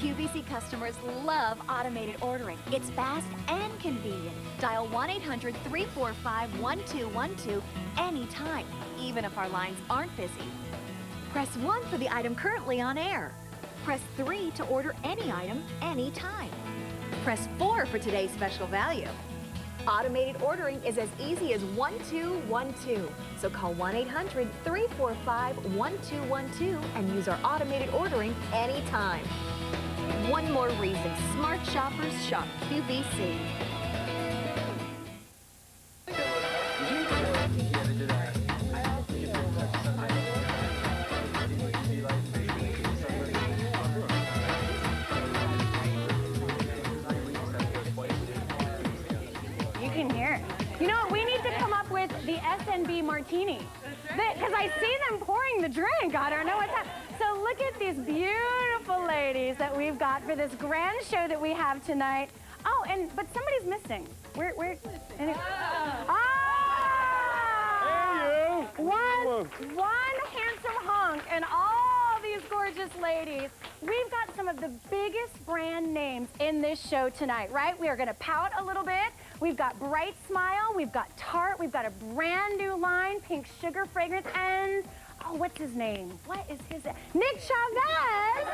QVC customers love automated ordering. It's fast and convenient. Dial 1-800-345-1212 anytime, even if our lines aren't busy. Press 1 for the item currently on air. Press 3 to order any item anytime. Press 4 for today's special value. Automated ordering is as easy as 1212. So call 1-800-345-1212 and use our automated ordering anytime. One more reason smart shoppers shop QVC. You know what? We need to come up with the SNB martini. Because I see them pouring the drink. I don't know what's happening. So look at these beautiful ladies that we've got for this grand show that we have tonight. Oh, but somebody's missing. Where? Ah! Hey, you! One handsome hunk and all these gorgeous ladies. We've got some of the biggest brand names in this show tonight, right? We are going to pout a little bit. We've got Bright Smile, we've got Tarte, we've got a brand new line, Pink Sugar Fragrance, and, oh, what's his name? What is his name? Nick Chavez!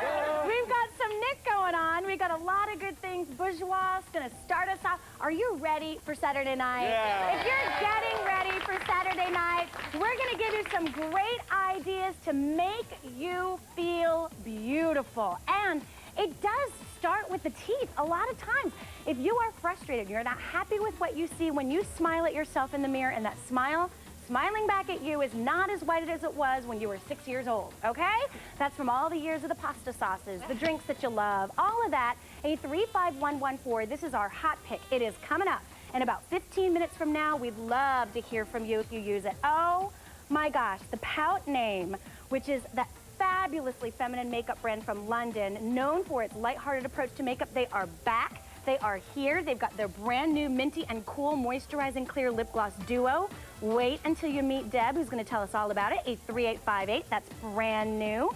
We've got some Nick going on. We've got a lot of good things. Bourgeois is going to start us off. Are you ready for Saturday night? Yeah. If you're getting ready for Saturday night, we're going to give you some great ideas to make you feel beautiful. And it does start with the teeth. A lot of times, if you are frustrated, you're not happy with what you see, when you smile at yourself in the mirror and that smiling back at you is not as white as it was when you were 6 years old, okay? That's from all the years of the pasta sauces, the drinks that you love, all of that. 35114, this is our hot pick. It is coming up in about 15 minutes from now. We'd love to hear from you if you use it. Oh my gosh, the Pout name, which is that fabulously feminine makeup brand from London, known for its lighthearted approach to makeup. They are back. They are here. They've got their brand new Minty and Cool Moisturizing Clear Lip Gloss Duo. Wait until you meet Deb, who's going to tell us all about it. 83858. That's brand new.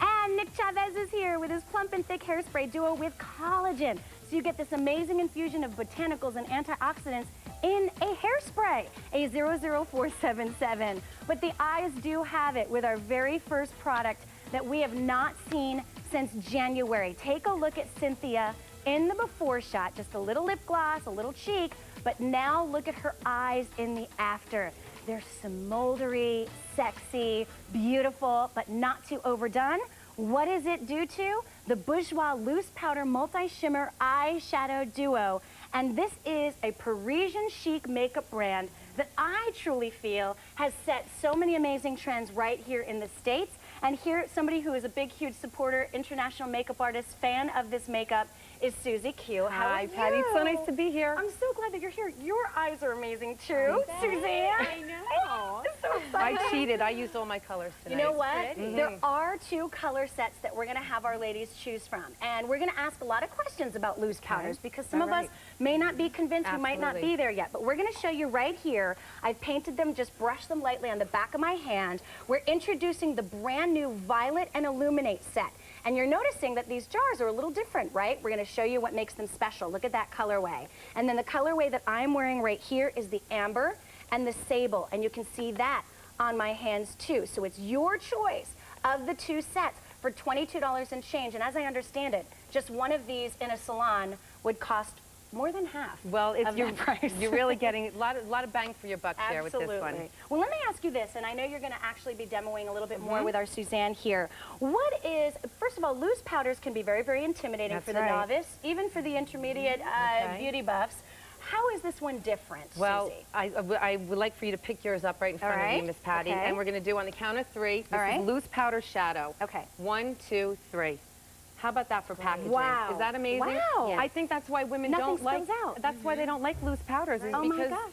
And Nick Chavez is here with his Plump and Thick Hairspray Duo with collagen. So you get this amazing infusion of botanicals and antioxidants in a hairspray, 00477. But the eyes do have it with our very first product that we have not seen since January. Take a look at Cynthia in the before shot, just a little lip gloss, a little cheek, but now look at her eyes in the after. They're smoldery, sexy, beautiful, but not too overdone. What does it do to? The Bourgeois Loose Powder Multi-Shimmer Eyeshadow Duo. And this is a Parisian chic makeup brand that I truly feel has set so many amazing trends right here in the States. And here, somebody who is a big, huge supporter, international makeup artist, fan of this makeup, is Suzie Q. Hi, Patty. It's so nice to be here. I'm so glad that you're here. Your eyes are amazing, too, Suzanne. I know. It's so exciting. I cheated. I used all my colors today. You know what? There are 2 color sets that we're going to have our ladies choose from. And we're going to ask a lot of questions about loose powders because some of us may not be convinced. We might not be there yet. But we're going to show you right here. I've painted them, just brushed them lightly on the back of my hand. We're introducing the brand new Violet and Illuminate set. And you're noticing that these jars are a little different, right? We're going to show you what makes them special. Look at that colorway. And then the colorway that I'm wearing right here is the Amber and the Sable. And you can see that on my hands too. So it's your choice of the 2 sets for $22 and change. And as I understand it, just one of these in a salon would cost more than half. Well, it's of that price. You're really getting a lot of bang for your buck there with this one. Well, let me ask you this, and I know you're going to actually be demoing a little bit more with our Suzanne here. What is, first of all, loose powders can be very, very intimidating for the novice, even for the intermediate beauty buffs. How is this one different, Well, Suzie? I would like for you to pick yours up right in front of you, Miss Patty. And we're going to do on the count of 3. This is loose powder shadow. Okay. 1, 2, 3. How about that for packaging? Wow. Is that amazing? Wow. I think that's why women don't like. That's why they don't like loose powders. Is because my gosh.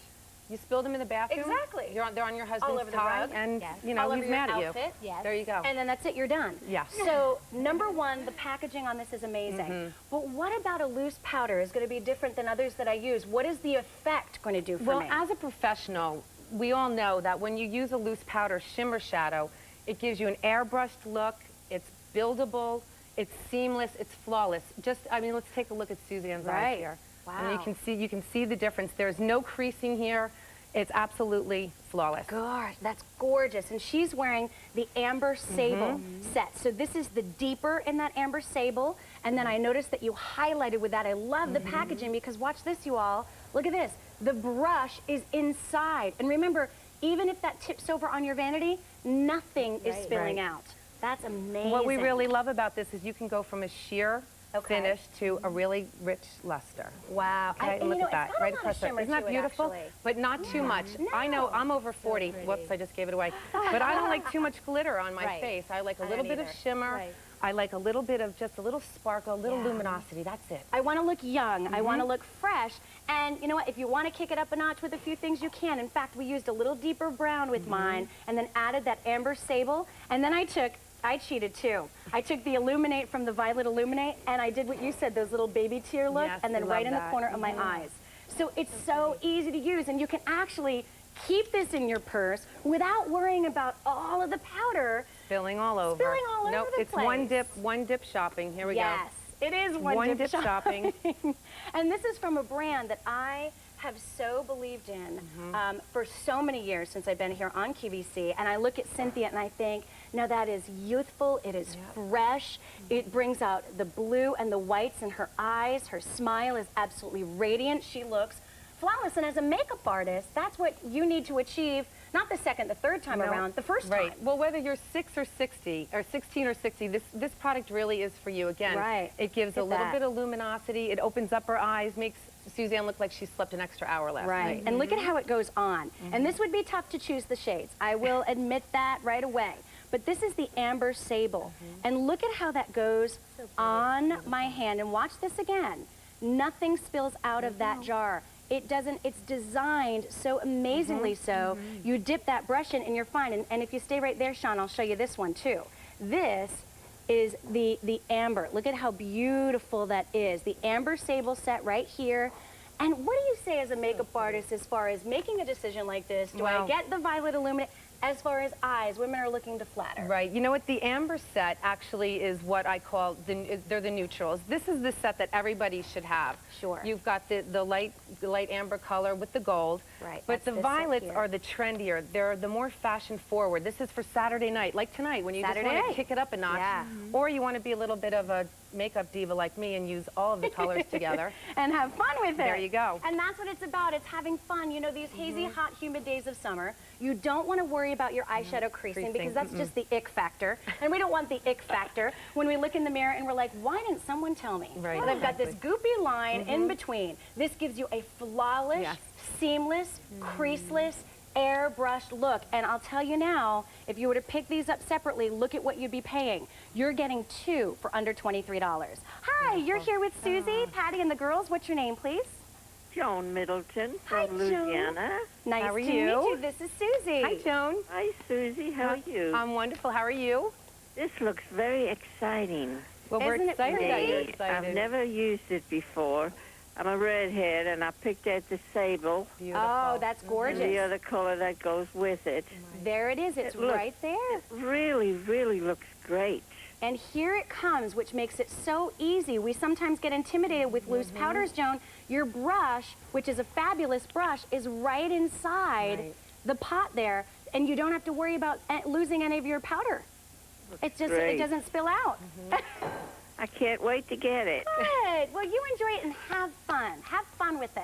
you spilled them in the bathroom. Exactly. They're on your husband's all over the tie, rug. and you know he's mad at you. Yes. There you go. And then that's it. You're done. Yeah. So number 1, the packaging on this is amazing. But what about a loose powder is going to be different than others that I use? What is the effect going to do for me? Well, as a professional, we all know that when you use a loose powder shimmer shadow, it gives you an airbrushed look. It's buildable. It's seamless, it's flawless. Just, I mean, let's take a look at Suzanne's eyes here. Wow. And you can see the difference. There's no creasing here. It's absolutely flawless. Gosh, that's gorgeous. And she's wearing the Amber Sable set. So this is the deeper in that Amber Sable. And then I noticed that you highlighted with that. I love the packaging because watch this, you all. Look at this. The brush is inside. And remember, even if that tips over on your vanity, nothing is spilling out. That's amazing. What we really love about this is you can go from a sheer finish to a really rich luster. Wow. Okay, look at that, right across there. Isn't that beautiful? But not too much. No. I know I'm over 40. Whoops, I just gave it away. But I don't like too much glitter on my face. I like a little bit of shimmer. I like a little bit of just a little sparkle, a little luminosity. That's it. I want to look young. I want to look fresh. And you know what? If you want to kick it up a notch with a few things, you can. In fact, we used a little deeper brown with mine and then added that Amber Sable. And then I cheated too. I took the Illuminate from the Violet Illuminate and I did what you said, those little baby tear look, and then right in the corner of my eyes. So it's so easy to use, and you can actually keep this in your purse without worrying about all of the powder Spilling all over. spilling all over the it's place. one dip shopping. Here we go. Yes, it is one dip shopping. And this is from a brand that I have so believed in for so many years since I've been here on QVC. And I look at Cynthia and I think, now that is youthful, it is fresh, it brings out the blue and the whites in her eyes, her smile is absolutely radiant, she looks flawless. And as a makeup artist, that's what you need to achieve, not the second, the third time around, the first time. Well, whether you're 6 or 60, or 16 or 60, this product really is for you. Again, it gives a little bit of luminosity, it opens up her eyes, makes Suzanne looked like she slept an extra hour last night. And look at how it goes on. And this would be tough to choose the shades. I will admit that right away. But this is the Amber Sable. And look at how that goes on my hand. And watch this again. Nothing spills out of that jar. It doesn't, it's designed so amazingly so. You dip that brush in and you're fine. And if you stay right there, Sean, I'll show you this one too. This is the amber. Look at how beautiful that is. The Amber Sable Set right here. And what do you say as a makeup artist as far as making a decision like this? Do I get the Violet Illuminate? As far as eyes, women are looking to flatter. Right. You know what? The Amber Set actually is what I call, they're the neutrals. This is the set that everybody should have. Sure. You've got the light amber color with the gold. Right. But the violets are the trendier. They're the more fashion forward. This is for Saturday night, like tonight, when you just want to kick it up a notch. Yeah. Or you want to be a little bit of a makeup diva like me and use all of the colors together. And have fun with it. There you go. And that's what it's about. It's having fun. You know, these hazy, hot, humid days of summer, you don't want to worry about your eyeshadow creasing because that's just the ick factor. And we don't want the ick factor when we look in the mirror and we're like, why didn't someone tell me? Right. That I've got this goopy line in between. This gives you a flawless, seamless, creaseless, airbrushed look. And I'll tell you now, if you were to pick these up separately, look at what you'd be paying. You're getting 2 for under $23. Hi, you're here with Susie, Patty, and the girls. What's your name, please? Joan Middleton from Louisiana. Nice how are to you? meet you. This is Susie. Hi, Joan. Hi, Susie. How are you? I'm wonderful. How are you? This looks very exciting. Well, we're Isn't it excited that you're pretty? excited. I've never used it before. I'm a redhead, and I picked out the sable. Beautiful. Oh, that's gorgeous. And the other color that goes with it. There it is. It's right there. Really, really looks great. And here it comes, which makes it so easy. We sometimes get intimidated with loose powders, Joan. Your brush, which is a fabulous brush, is right inside the pot there, and you don't have to worry about losing any of your powder. It's just, it doesn't spill out. I can't wait to get it. Good. Well, you enjoy it and have fun. Have fun with it.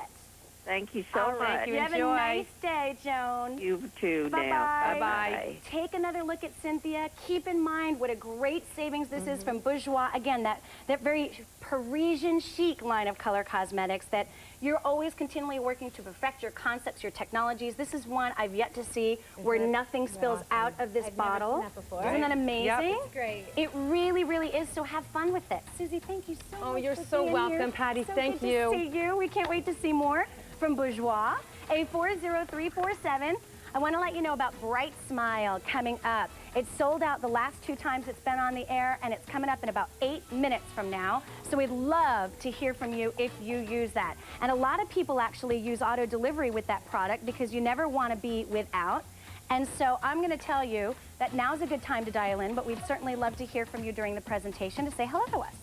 Thank you so much. Thank you. Have a nice day, Joan. You too now. Bye-bye. Bye-bye. Take another look at Cynthia. Keep in mind what a great savings this is from Bourjois. Again, that very Parisian chic line of color cosmetics that you're always continually working to perfect your concepts, your technologies. This is one I've yet to see where nothing spills out of this bottle. Never seen that before. Isn't that amazing? Yep. It's great. It really, really is. So have fun with it. Susie, thank you so much. Oh, you're for so being welcome, here. Patty. So Thank good you. to see you. We can't wait to see more from Bourjois. A40347. I want to let you know about Bright Smile coming up. It's sold out the last 2 times it's been on the air, and it's coming up in about 8 minutes from now. So we'd love to hear from you if you use that. And a lot of people actually use auto delivery with that product because you never want to be without. And so I'm going to tell you that now's a good time to dial in, but we'd certainly love to hear from you during the presentation to say hello to us.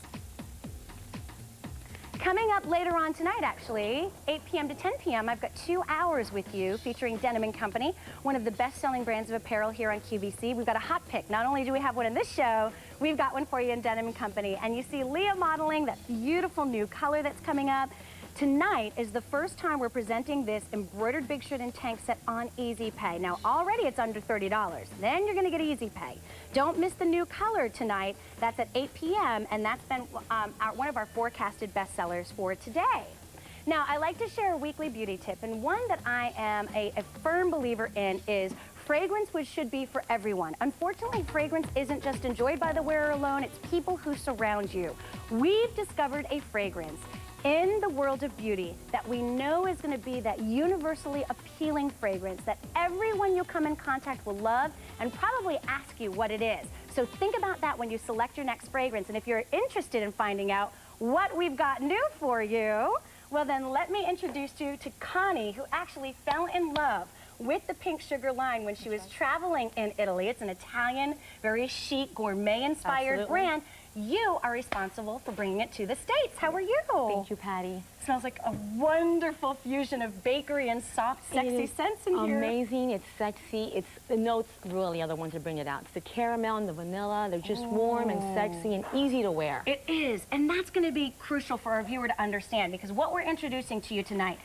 Coming up later on tonight, actually, 8 p.m. to 10 p.m., I've got 2 hours with you featuring Denim & Company, one of the best-selling brands of apparel here on QVC. We've got a hot pick. Not only do we have one in this show, we've got one for you in Denim & Company. And you see Leah modeling that beautiful new color that's coming up. Tonight is the first time we're presenting this embroidered big shirt and tank set on Easy Pay. Now, already it's under $30. Then you're going to get Easy Pay. Don't miss the new color tonight. That's at 8 p.m., and that's been one of our forecasted bestsellers for today. Now, I like to share a weekly beauty tip, and one that I am a firm believer in is fragrance, which should be for everyone. Unfortunately, fragrance isn't just enjoyed by the wearer alone, it's people who surround you. We've discovered a fragrance in the world of beauty that we know is going to be that universally appealing fragrance that everyone you come in contact will love and probably ask you what it is. So think about that when you select your next fragrance. And if you're interested in finding out what we've got new for you, well then let me introduce you to Connie, who actually fell in love with the Pink Sugar line when she was traveling in Italy. It's an Italian, very chic, gourmet-inspired brand. You are responsible for bringing it to the States. How are you? Thank you, Patty. Smells like a wonderful fusion of bakery and soft, sexy scents in here. Amazing. It's sexy. The notes really are the ones that bring it out. It's the caramel and the vanilla. They're just warm and sexy and easy to wear. It is, and that's going to be crucial for our viewer to understand, because what we're introducing to you tonight,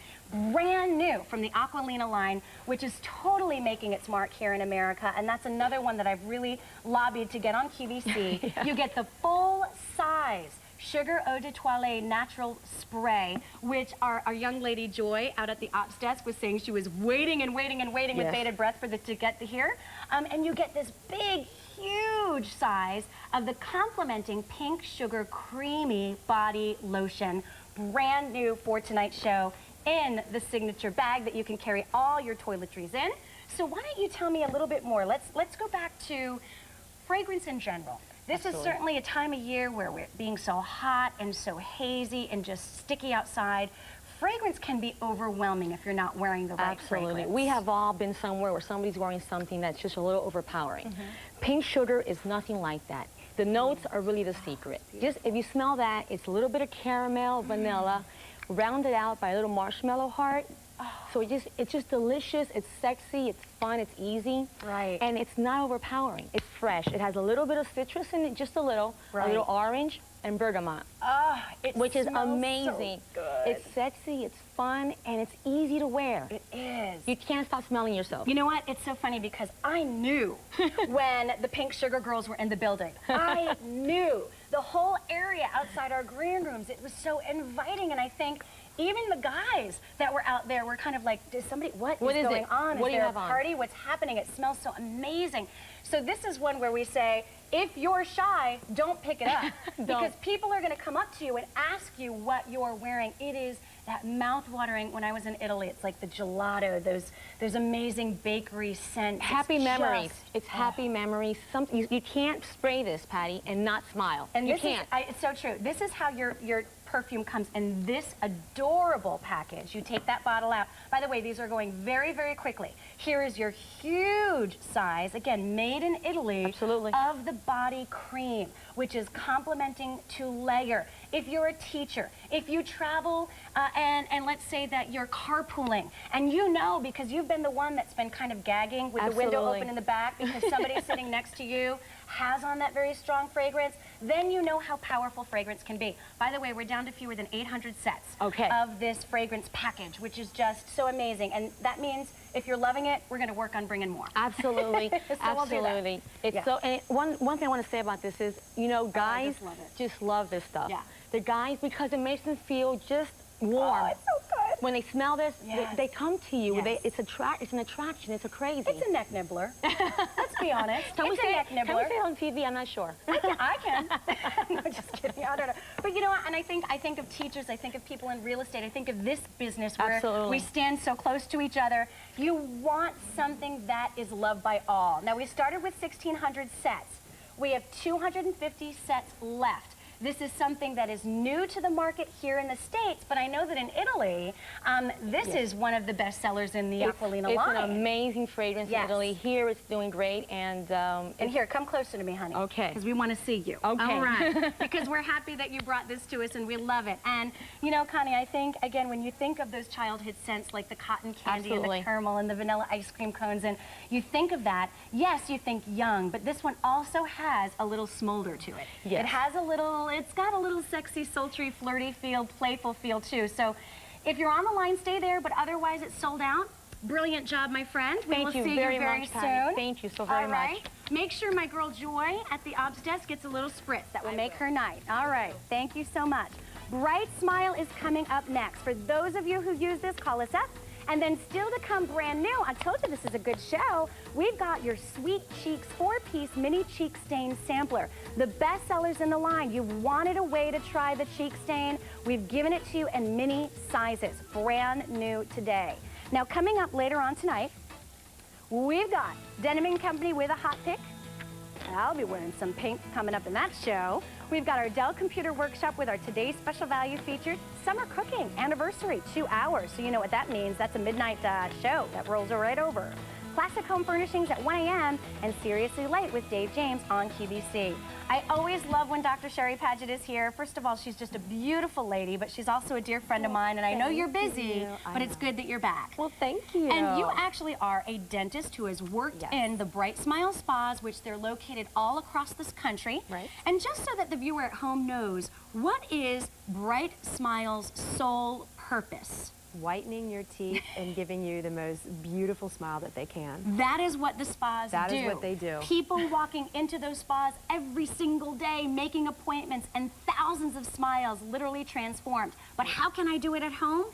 brand new from the Aquilina line, which is totally making its mark here in America, and that's another one that I've really lobbied to get on QVC. Yeah. You get the full-size Sugar Eau de Toilette Natural Spray, which our young lady Joy out at the ops desk was saying she was waiting and waiting and waiting with bated breath to get to here. And you get this big, huge size of the complementing Pink Sugar Creamy Body Lotion, brand new for tonight's show, in the signature bag that you can carry all your toiletries in. So why don't you tell me a little bit more? Let's go back to fragrance in general. This is certainly a time of year where we're being so hot and so hazy and just sticky outside. Fragrance can be overwhelming if you're not wearing the right fragrance. We have all been somewhere where somebody's wearing something that's just a little overpowering. Pink Sugar is nothing like that. The notes are really the secret. Just if you smell that, it's a little bit of caramel, vanilla, rounded out by a little marshmallow heart. So it's just delicious, it's sexy, it's fun, it's easy. Right. And it's not overpowering. It's fresh. It has a little bit of citrus in it, just a little orange and bergamot. Which is amazing. So good. It's sexy, it's fun, and it's easy to wear. It is. You can't stop smelling yourself. You know what? It's so funny because I knew when the Pink Sugar girls were in the building. I knew. The whole area outside our green rooms, it was so inviting, and I think even the guys that were out there were kind of like, what is going on? What is there a party? What's happening? It smells so amazing. So this is one where we say, if you're shy, don't pick it up. Because people are going to come up to you and ask you what you're wearing. It is that mouth-watering. When I was in Italy, it's like the gelato, those amazing bakery scents. Happy memories. It's happy memories. You can't spray this, Patty, and not smile. And you can't. It's so true. This is how your perfume comes in this adorable package. You take that bottle out. By the way, these are going very, very quickly. Here is your huge size, again, made in Italy, of the body cream, which is complementing to layer. If you're a teacher, if you travel and let's say that you're carpooling, and you know because you've been the one that's been kind of gagging with the window open in the back because somebody sitting next to you has on that very strong fragrance, then you know how powerful fragrance can be. By the way, we're down to fewer than 800 sets of this fragrance package, which is just so amazing. And that means if you're loving it, we're going to work on bringing more. Absolutely. So absolutely. It's so, and one thing I want to say about this is, you know, guys just love this stuff. Yeah. The guys, because it makes them feel just warm. Oh, it's so good. When they smell this, they come to you. It's an attraction. It's a crazy. It's a neck nibbler. Let's be honest. It's a neck nibbler. Can we say it on TV? I'm not sure. I can. No, just kidding. I don't know. But you know what? And I think of teachers. I think of people in real estate. I think of this business where we stand so close to each other. You want something that is loved by all. Now, we started with 1,600 sets. We have 250 sets left. This is something that is new to the market here in the States, but I know that in Italy, this is one of the best sellers in the Aquilina line. It's an amazing fragrance in Italy. Here it's doing great, and here, come closer to me, honey. Okay. Because we want to see you. Okay. All right. Because we're happy that you brought this to us, and we love it. And, you know, Connie, I think, again, when you think of those childhood scents like the cotton candy and the caramel and the vanilla ice cream cones, and you think of that, yes, you think young, but this one also has a little smolder to it. Yes. It has a little, it's got a little sexy, sultry, flirty feel, playful feel, too. So if you're on the line, stay there, but otherwise it's sold out. Brilliant job, my friend. We will see you very much, soon. Patty. Thank you so very much. Make sure my girl Joy at the ops desk gets a little spritz. That will make her night. All right. Thank you so much. Bright Smile is coming up next. For those of you who use this, call us up. And then still to come brand new, I told you this is a good show, we've got your Sweet Cheeks 4-piece mini cheek stain sampler. The best sellers in the line. You wanted a way to try the cheek stain. We've given it to you in mini sizes. Brand new today. Now coming up later on tonight, we've got Denim & Company with a hot pick. I'll be wearing some pink coming up in that show. We've got our Dell Computer Workshop with our Today's Special Value featured Summer Cooking Anniversary, 2 hours. So you know what that means. That's a midnight show that rolls right over. Classic Home Furnishings at 1 a.m. and Seriously Late with Dave James on QVC. I always love when Dr. Sherry Padgett is here. First of all, she's just a beautiful lady, but she's also a dear friend of mine, and I know you're busy, but it's good that you're back. Well, thank you. And you actually are a dentist who has worked in the Bright Smile spas, which they're located all across this country. Right. And just so that the viewer at home knows, what is Bright Smile's sole purpose? Whitening your teeth and giving you the most beautiful smile that they can. That is what the spas do. That is what they do. People walking into those spas every single day, making appointments, and thousands of smiles literally transformed. But how can I do it at home?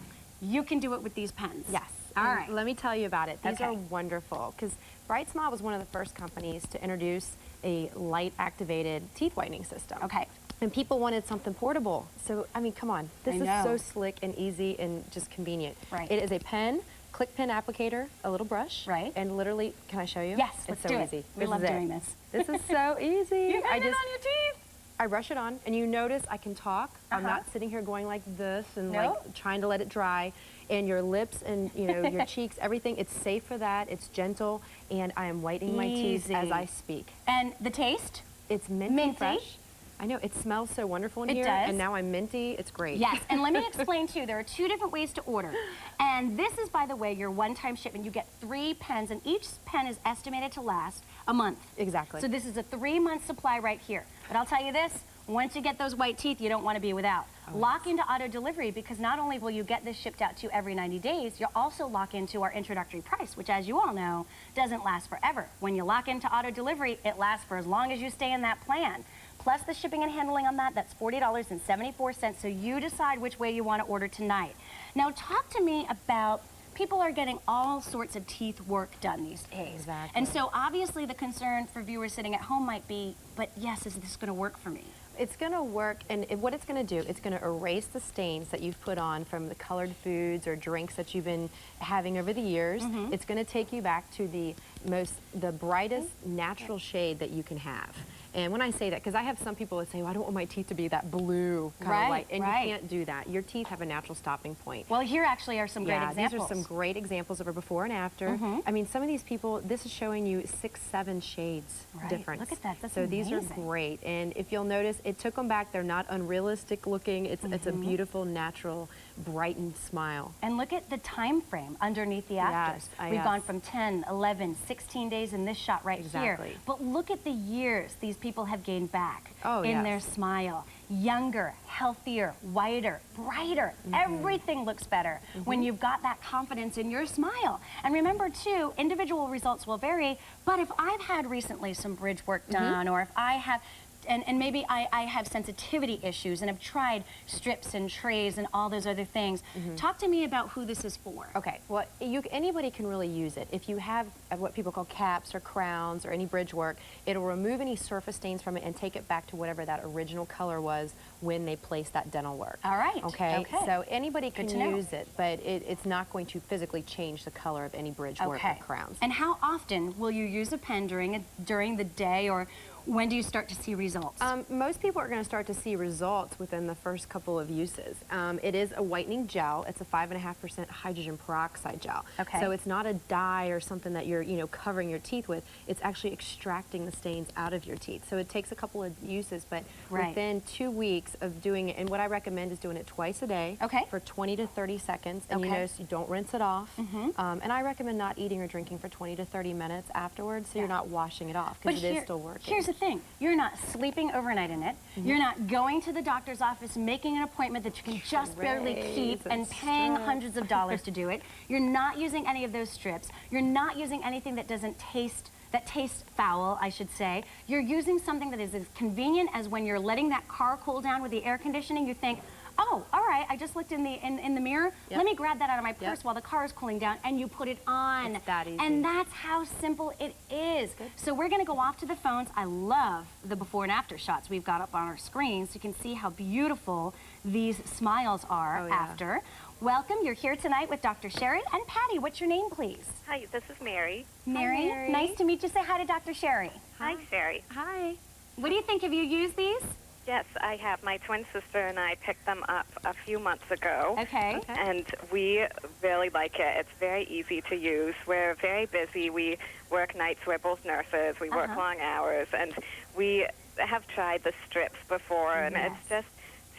You can do it with these pens. Yes. All right. Let me tell you about it. These Okay. are wonderful because Bright Smile was one of the first companies to introduce a light activated teeth whitening system. Okay. And people wanted something portable. So, I mean, come on. This I is know. so slick and easy and just convenient. Right. It is a pen, click pen applicator, a little brush. Right. And literally, can I show you? Yes, it's let's so do easy. it. We This love is it. doing this. This is so easy. You got it on your teeth. I brush it on, and you notice I can talk. I'm not sitting here going like this and like trying to let it dry. And your lips and your cheeks, everything, it's safe for that. It's gentle, and I am whitening my teeth as I speak. And the taste? It's minty fresh. I know, it smells so wonderful in here. does. And now I'm minty. It's great. Yes, and let me explain too, there are 2 different ways to order. And this is, by the way, your one-time shipment. You get 3 pens, and each pen is estimated to last a month. Exactly. So this is a 3-month supply right here. But I'll tell you this, once you get those white teeth, you don't want to be without. Lock into auto delivery, because not only will you get this shipped out to you every 90 days, you'll also lock into our introductory price, which, as you all know, doesn't last forever. When you lock into auto delivery, it lasts for as long as you stay in that plan. Plus the shipping and handling on that, that's $40.74, so you decide which way you want to order tonight. Now talk to me about, people are getting all sorts of teeth work done these days. Exactly. And so obviously the concern for viewers sitting at home might be, but yes, is this going to work for me? It's going to work, and what it's going to do, it's going to erase the stains that you've put on from the colored foods or drinks that you've been having over the years. It's going to take you back to the brightest natural shade that you can have. And when I say that, because I have some people that say, well, I don't want my teeth to be that blue kind of light. And you can't do that. Your teeth have a natural stopping point. Well, here actually are some great examples. These are some great examples of a before and after. I mean, some of these people, this is showing you 6, 7 shades difference. Look at that. That's so amazing. these are great. And if you'll notice, it took them back. They're not unrealistic looking. It's a beautiful, natural, brightened smile. And look at the time frame underneath the afters. We've gone from 10, 11, 16 days in this shot right here. But look at the years these people have gained back in their smile. Younger, healthier, whiter, brighter. Everything looks better when you've got that confidence in your smile. And remember too, individual results will vary, but if I've had recently some bridge work done, or if I have, and maybe I have sensitivity issues and have tried strips and trays and all those other things. Talk to me about who this is for. Okay, well, anybody can really use it. If you have what people call caps or crowns or any bridge work, it'll remove any surface stains from it and take it back to whatever that original color was when they placed that dental work. All right. Okay, so anybody can use it, but it's not going to physically change the color of any bridge work or crowns. And how often will you use a pen during the day, or when do you start to see results? Most people are going to start to see results within the first couple of uses. It is a whitening gel. It's a 5.5% hydrogen peroxide gel. Okay. So it's not a dye or something that you're, covering your teeth with. It's actually extracting the stains out of your teeth. So it takes a couple of uses, but Right. within 2 weeks of doing it, and what I recommend is doing it twice a day Okay. for 20 to 30 seconds. And you Okay. notice you don't rinse it off. And I recommend not eating or drinking for 20 to 30 minutes afterwards, so you're not washing it off because it is still working. Here's the thing. You're not sleeping overnight in it. You're not going to the doctor's office, making an appointment that you can just barely keep Trays and and paying strips. hundreds of dollars to do it. You're not using any of those strips. You're not using anything that doesn't taste that tastes foul, I should say. You're using something that is as convenient as when you're letting that car cool down with the air conditioning. You think, oh, all right, I just looked in the mirror. Yep. Let me grab that out of my purse Yep. while the car is cooling down, and you put it on. It's that easy. And that's how simple it is. So we're gonna go off to the phones. I love the before and after shots we've got up on our screen, so you can see how beautiful these smiles are Oh, yeah. after. Welcome, you're here tonight with Dr. Sherry and Patty. What's your name, please? Hi, this is Mary. Mary. Mary. Nice to meet you. Say hi to Dr. Sherry. Hi, Sherry. Hi. What do you think? Have you used these? Yes, I have. My twin sister and I picked them up a few months ago. Okay. And we really like it. It's very easy to use. We're very busy. We work nights. We're both nurses. We work long hours. And we have tried the strips before, and it's just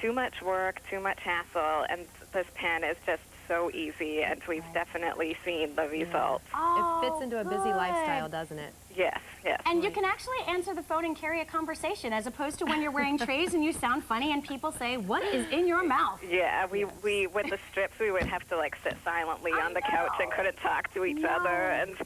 too much work, too much hassle. And this pen is just so easy, and we've definitely seen the results. Oh, It fits into a busy good. lifestyle, doesn't it? Yes, yes. And you can actually answer the phone and carry a conversation, as opposed to when you're wearing trays and you sound funny and people say, "What is in your mouth?" Yeah, we with the strips, we would have to like sit silently on the couch and couldn't talk to each other, and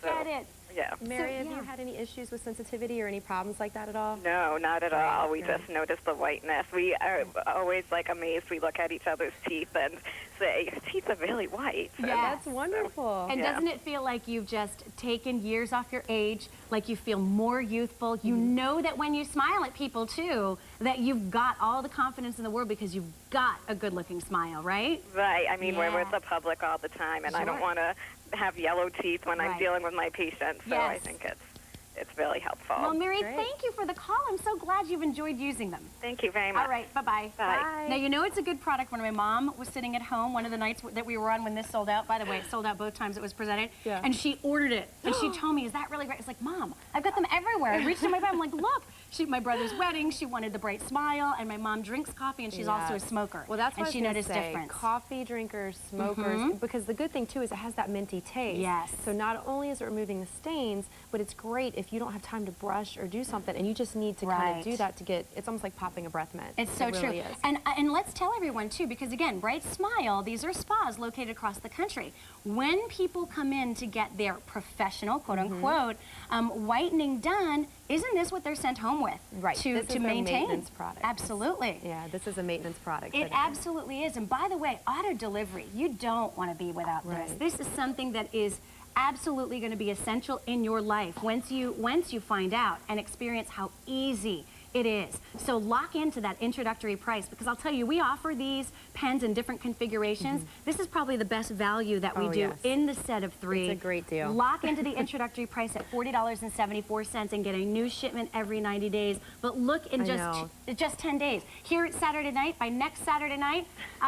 Forget it. yeah. Mary, have yeah. you had any issues with sensitivity or any problems like that at all? No, not at all. We just noticed the whiteness. We are always like amazed. We look at each other's teeth and say, "Your teeth are really white." Yeah. That's wonderful. And Yeah. doesn't it feel like you've just taken years off your age, like you feel more youthful? You know that when you smile at people, too, that you've got all the confidence in the world because you've got a good-looking smile, right? Right. I mean, we're with Yeah. the public all the time, and I don't Sure. want to have yellow teeth when I'm Right. dealing with my patients. So I Yes. think it's really helpful. Well, Mary, Great. thank you for the call. I'm so glad you've enjoyed using them. Thank you very much. All right, bye-bye. Bye. Now, you know it's a good product when my mom was sitting at home one of the nights that we were on when this sold out. By the way, it sold out both times it was presented. Yeah. And she ordered it. And she told me, is that really great? It's like, Mom, I've got them everywhere. I reached in my bag. I'm like, look. My brother's wedding, she wanted the bright smile, and my mom drinks coffee, and she's also a Yes. smoker. Well, that's what and I she was gonna noticed say. difference. Coffee drinkers, smokers, because the good thing too is it has that minty taste. Yes. So not only is it removing the stains, but it's great if you don't have time to brush or do something, and you just need to kind Right. of do that to get. It's almost like popping a breath mint. It's so it really true. Is. And let's tell everyone too, because again, Bright Smile, these are spas located across the country. When people come in to get their professional, quote unquote, whitening done, isn't this what they're sent home with? Right. To This is their maintain. maintenance product. Absolutely. Yeah, this is a maintenance product. It for them. absolutely is. And by the way, auto delivery, you don't want to be without this. Right. This is something that is absolutely going to be essential in your life once you find out and experience how easy it is. So lock into that introductory price, because I'll tell you, we offer these pens in different configurations. This is probably the best value that we Oh, do yes. in the set of 3. It's a great deal. Lock into the introductory price at $40.74 and get a new shipment every 90 days. But look in I know. just 10 days. Here at Saturday night, by next Saturday night, or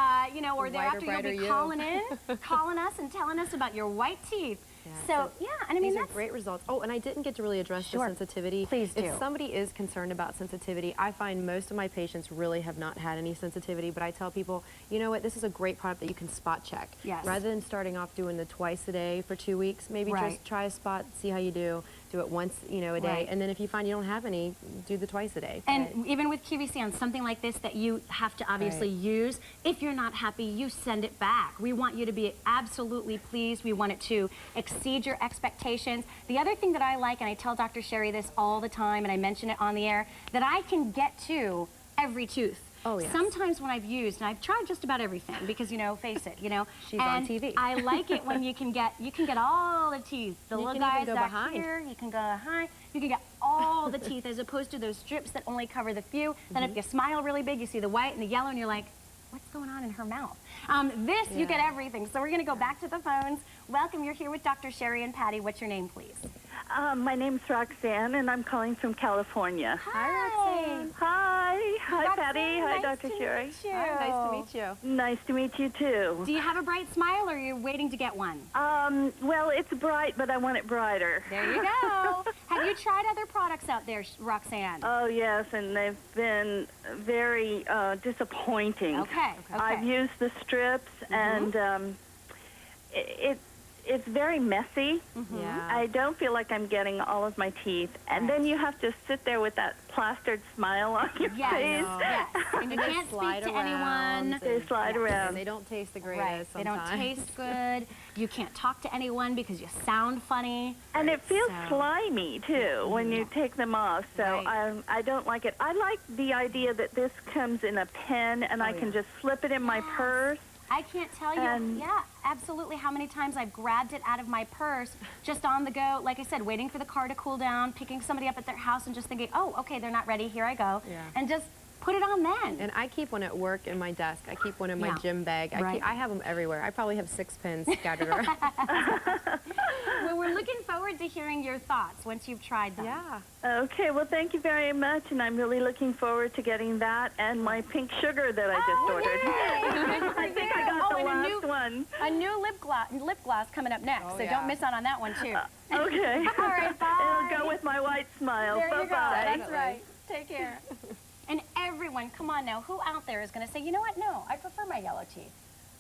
Whiter, thereafter, you'll brighter be you. calling us and telling us about your white teeth. Yeah, So, yeah, and I mean, These are that's great results. Oh, and I didn't get to really address Sure. the sensitivity. Please do. If somebody is concerned about sensitivity, I find most of my patients really have not had any sensitivity, but I tell people, you know what, this is a great product that you can spot check. Yes. Rather than starting off doing the twice a day for 2 weeks, maybe Right. just try a spot, see how you do. Do it once, a day, Right. and then if you find you don't have any, do the twice a day. And even with QVC on something like this that you have to obviously Right. use, if you're not happy, you send it back. We want you to be absolutely pleased. We want it to exceed your expectations. The other thing that I like, and I tell Dr. Sherry this all the time, and I mention it on the air, that I can get to every tooth. Oh, yes. Sometimes when I've used, and I've tried just about everything, because, face it, She's on and TV. I like it when you can get all the teeth. The You little can even guys go back behind. here, you can go behind. You can get all the teeth, as opposed to those strips that only cover the few. Then if you smile really big, you see the white and the yellow, and you're like, what's going on in her mouth? You get everything. So we're going to go back to the phones. Welcome, you're here with Dr. Sherry and Patty. What's your name, please? My name's Roxanne, and I'm calling from California. Hi, Roxanne. Hi. Hi, Roxanne, Patty. Hi, nice Dr. to Sherry. meet you. Hi, nice to meet you. Nice to meet you, too. Do you have a bright smile, or are you waiting to get one? Well, it's bright, but I want it brighter. There you go. Have you tried other products out there, Roxanne? Oh, yes, and they've been very disappointing. Okay. I've used the strips, and it's very messy. Yeah. I don't feel like I'm getting all of my teeth. And then you have to sit there with that plastered smile on your Yes. face. Yes. And you can't speak to anyone. They slide around. And they don't taste the greatest Right. They don't sometimes. taste good. You can't talk to anyone because you sound funny. And it feels So- slimy, too, when you take them off. So Right. I don't like it. I like the idea that this comes in a pen, and I can just slip it in my purse. I can't tell you, And- yeah, absolutely, how many times I've grabbed it out of my purse, just on the go, like I said, waiting for the car to cool down, picking somebody up at their house and just thinking, oh, okay, they're not ready, here I go. Yeah. And just put it on then. And I keep one at work in my desk. I keep one in my Yeah. gym bag. Right. I have them everywhere. I probably have 6 pins scattered around. Well, we're looking forward to hearing your thoughts once you've tried them. Yeah. Okay, well, thank you very much, and I'm really looking forward to getting that and my pink sugar that I just ordered. I think I got the and last one. a new lip gloss coming up next, so yeah. don't miss out on that one, too. Okay. All right, bye. It'll go with my white smile. There you go. Bye-bye. That's right. Take care. And everyone, come on now, who out there is going to say, you know what? No, I prefer my yellow teeth.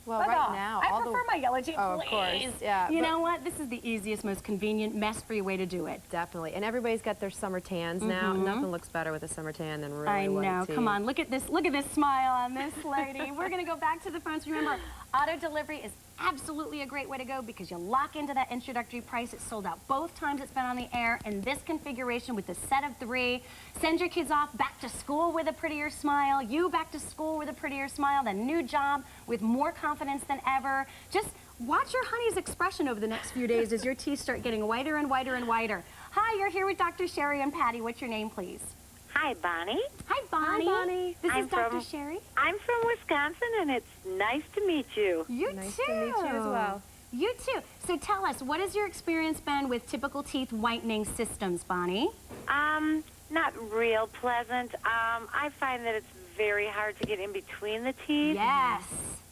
Well, Bug right off. now, I all prefer my yellow teeth, Oh, of course, please. yeah, You but- know what? This is the easiest, most convenient, mess-free way to do it. Definitely. And everybody's got their summer tans now. Nothing looks better with a summer tan than really I white know. teeth. Come on, look at this smile on this lady. We're going to go back to the phones. Remember, auto delivery is absolutely a great way to go because you lock into that introductory price. It's sold out both times it's been on the air in this configuration with the set of 3. Send your kids off back to school with a prettier smile. You back to school with a prettier smile. The new job with more confidence than ever. Just watch your honey's expression over the next few days as your teeth start getting whiter and whiter and whiter. Hi, you're here with Dr. Sherry and Patty. What's your name, please? Hi, Bonnie. Hi, Bonnie. Hi, Bonnie. This I'm is Dr. from- Sherry. I'm from Wisconsin, and it's nice to meet you. You Nice too. to meet you as well. You too. So tell us, what has your experience been with typical teeth whitening systems, Bonnie? Not real pleasant. I find that it's very hard to get in between the teeth. Yes.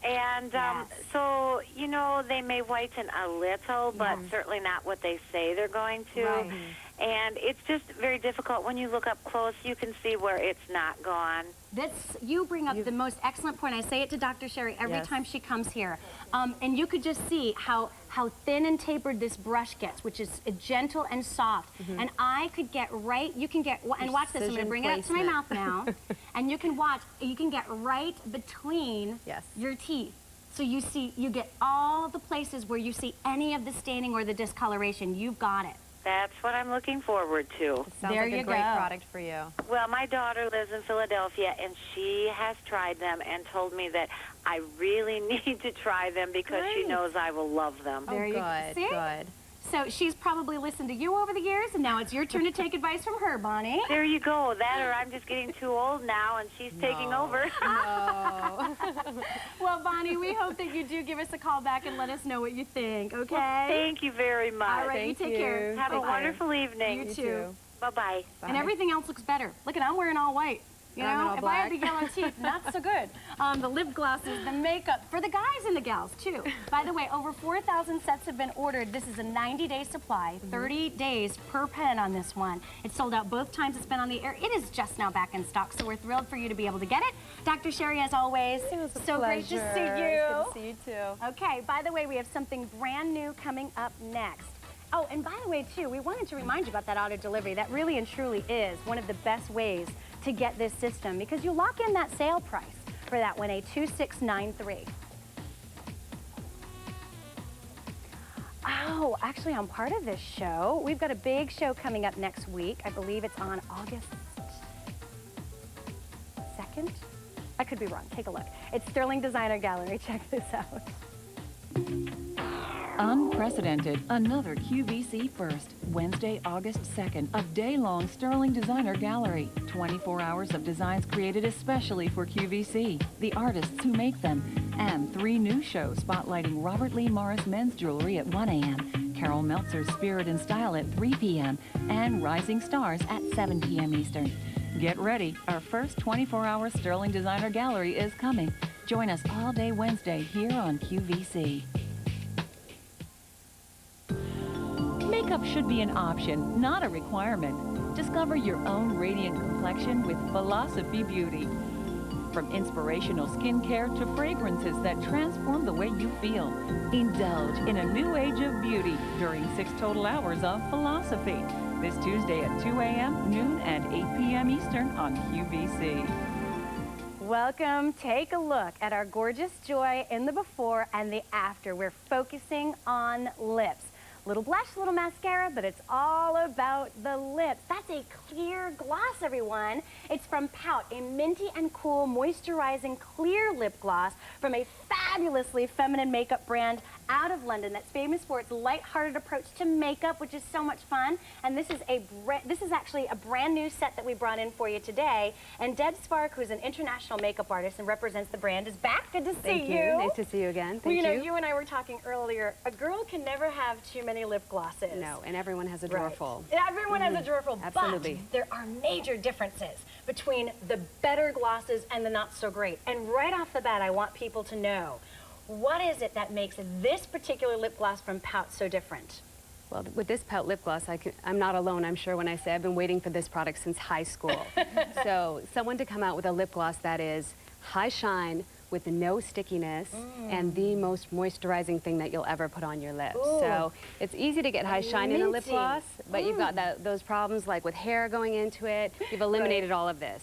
And Yes. so, you know, they may whiten a little, but certainly not what they say they're going to. Right. And it's just very difficult. When you look up close, you can see where it's not gone. You bring up the most excellent point. I say it to Dr. Sherry every Yes. time she comes here. And you could just see how thin and tapered this brush gets, which is gentle and soft. And I could get right, you can get, and watch this, I'm going to Precision bring it up to my mouth placement. now. And you can watch, you can get right between Yes. your teeth. So you get all the places where you see any of the staining or the discoloration. You've got it. That's what I'm looking forward to. Sounds There like you a great go. product for you. Well, my daughter lives in Philadelphia, and she has tried them and told me that I really need to try them because she Great. knows I will love them. There you go. Good, See? good. So she's probably listened to you over the years, and now it's your turn to take advice from her, Bonnie. There you go. That or I'm just getting too old now, and she's taking over. Oh. Well, Bonnie, we hope that you do give us a call back and let us know what you think, okay? Thank you very much. All right, you Thank take care. Have a Bye-bye. wonderful evening. You too. Bye-bye. And Bye. everything else looks better. Look at, I'm wearing all white. You And I'm in know, all if I had the black. yellow teeth, not so good. The lip glosses, the makeup, for the guys and the gals, too. By the way, over 4,000 sets have been ordered. This is a 90-day supply, 30 days per pen on this one. It's sold out both times it's been on the air. It is just now back in stock, so we're thrilled for you to be able to get it. Dr. Sherry, as always, It was a so great to see pleasure. you. It's good to see you too. Okay, by the way, we have something brand new coming up next. Oh, and by the way, too, we wanted to remind you about that auto delivery. That really and truly is one of the best ways to get this system because you lock in that sale price for that one, a 2693. Oh, actually, I'm part of this show. We've got a big show coming up next week. I believe it's on August 2nd. I could be wrong. Take a look. It's Sterling Designer Gallery. Check this out. Unprecedented, another QVC first. Wednesday, August 2nd, a day-long Sterling Designer Gallery. 24 hours of designs created especially for QVC, the artists who make them, and 3 new shows spotlighting Robert Lee Morris men's jewelry at 1 a.m., Carol Meltzer's Spirit and Style at 3 p.m. and Rising Stars at 7 p.m. Eastern. Get ready. Our first 24-hour Sterling Designer Gallery is coming. Join us all day Wednesday here on QVC. Makeup should be an option, not a requirement. Discover your own radiant complexion with Philosophy Beauty. From inspirational skincare to fragrances that transform the way you feel. Indulge in a new age of beauty during 6 total hours of Philosophy. This Tuesday at 2 a.m., noon, and 8 p.m. Eastern on QVC. Welcome. Take a look at our gorgeous Joy in the before and the after. We're focusing on lips. Little blush, little mascara, but it's all about the lips. That's a clear gloss, everyone. It's from Pout, a minty and cool moisturizing clear lip gloss from a fabulously feminine makeup brand out of London that's famous for its lighthearted approach to makeup, which is so much fun. And this is actually a brand new set that we brought in for you today. And Deb Spark, who's an international makeup artist and represents the brand, is back. Good to see you. Nice to see you again. Well, you know, you and I were talking earlier. A girl can never have too many lip glosses. No, and everyone has a drawer full. Everyone has a drawer full. Absolutely. But there are major differences between the better glosses and the not so great. And right off the bat, I want people to know, what is it that makes this particular lip gloss from Pout so different? Well, with this Pout lip gloss, I'm not alone, I'm sure, when I say I've been waiting for this product since high school. So someone to come out with a lip gloss that is high shine, with no stickiness, and the most moisturizing thing that you'll ever put on your lips. Ooh. So it's easy to get high shine in a lip gloss, but you've got those problems like with hair going into it. You've eliminated all of this.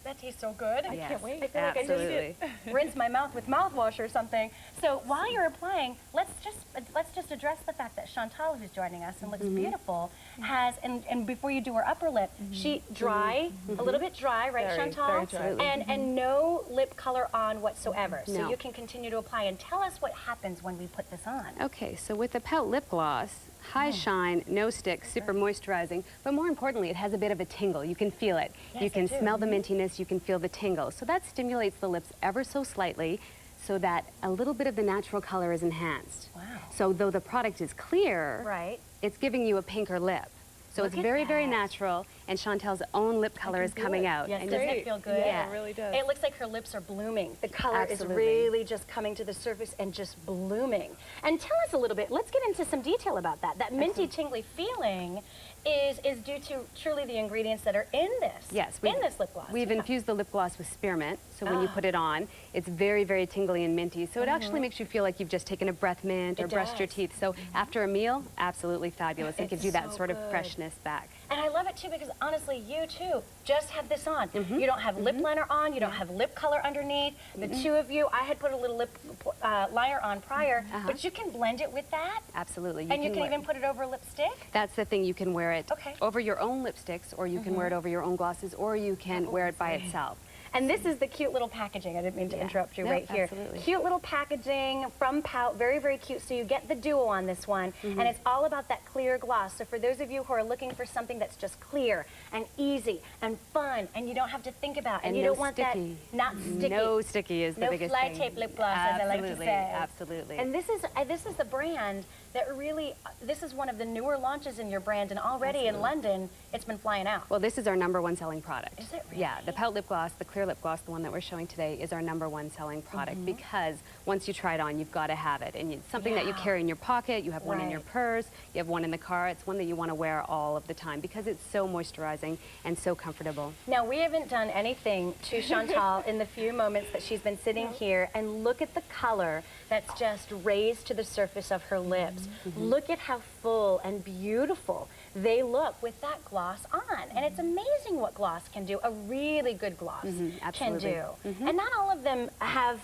That tastes so good. I Yes, can't wait. I feel absolutely. like I need to rinse my mouth with mouthwash or something. So while you're applying, let's just address the fact that Chantal, who's joining us and looks beautiful, has, and before you do her upper lip, she dry, a little bit dry, right, Chantal? very dry. And no lip color on whatsoever. So No. you can continue to apply. And tell us what happens when we put this on. Okay, so with the Pout lip gloss, high shine, no stick, super moisturizing, but more importantly, it has a bit of a tingle. You can feel it. Yes, you can I do. smell the mintiness, you can feel the tingle. So that stimulates the lips ever so slightly so that a little bit of the natural color is enhanced. Wow. So though the product is clear, Right. it's giving you a pinker lip. So Look it's at very, very that. natural, and Chantel's own lip color is coming out. Yes, and doesn't it feel good? Yeah. It really does. It looks like her lips are blooming. The color Absolutely. is really just coming to the surface and just blooming. And tell us a little bit, let's get into some detail about that. That minty, tingly feeling is due to truly the ingredients that are in this. Yes, in this lip gloss. We've Yeah. infused the lip gloss with spearmint, so when you put it on, it's very, very tingly and minty. So it actually makes you feel like you've just taken a breath mint or It brushed your does. teeth. So after a meal, absolutely fabulous. It It's gives you that so sort of good. freshness back. And I love it too because honestly, you too just have this on. You don't have lip liner on, you don't have lip color underneath. The two of you, I had put a little lip liner on prior, but you can blend it with that. Absolutely. And you can wear- even put it over a lipstick. That's the thing, you can wear it Okay. over your own lipsticks, or you can wear it over your own glosses, or you can wear it by itself. And this is the cute little packaging. I didn't mean to Yeah. interrupt you No, right here. absolutely. Cute little packaging from Pout, very, very cute. So you get the duo on this one, and it's all about that clear gloss. So for those of you who are looking for something that's just clear and easy and fun, and you don't have to think about, and you no don't want sticky. that, not sticky. No sticky is the No biggest fly thing. tape lip gloss, as I like to Absolutely, say. absolutely. And this is the brand that really, this is one of the newer launches in your brand, and already in London, it's been flying out. Well, this is our #1 selling product. Is it Yeah, the really? Pout lip gloss, the clear lip gloss, the one that we're showing today, is our #1 selling product because once you try it on, you've got to have it. And it's something that you Yeah. carry in your pocket, you have one in your Right. purse, you have one in the car. It's one that you want to wear all of the time because it's so moisturizing and so comfortable. Now, we haven't done anything to Chantal in the few moments that she's been sitting here, and look at the color that's just raised to the surface of her lips. Look at how full and beautiful they look with that gloss on. And it's amazing what gloss can do, a really good gloss can absolutely. do. And not all of them have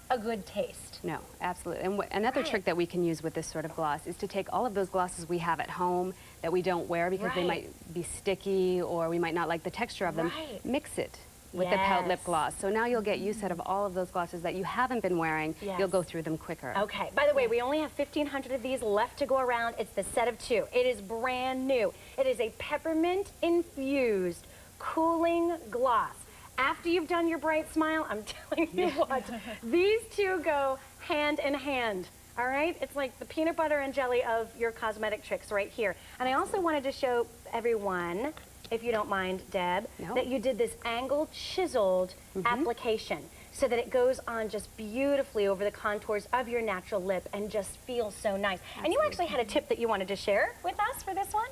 a good taste. No, absolutely. And another trick that we can use with this sort of gloss is to take all of those glosses we have at home that we don't wear because they Right. might be sticky or we might not like the texture of them, Right. mix it with the Pout lip Yes. gloss. So now you'll get use out of all of those glosses that you haven't been wearing. Yes. You'll go through them quicker. Okay, by the way, we only have 1,500 of these left to go around. It's the set of 2. It is brand new. It is a peppermint infused cooling gloss. After you've done your bright smile, I'm telling you what, these two go hand in hand. All right, it's like the peanut butter and jelly of your cosmetic tricks right here. And I also wanted to show everyone, if you don't mind, Deb, that you did this angled, chiseled application so that it goes on just beautifully over the contours of your natural lip and just feels so nice. Absolutely. And you actually had a tip that you wanted to share with us for this one?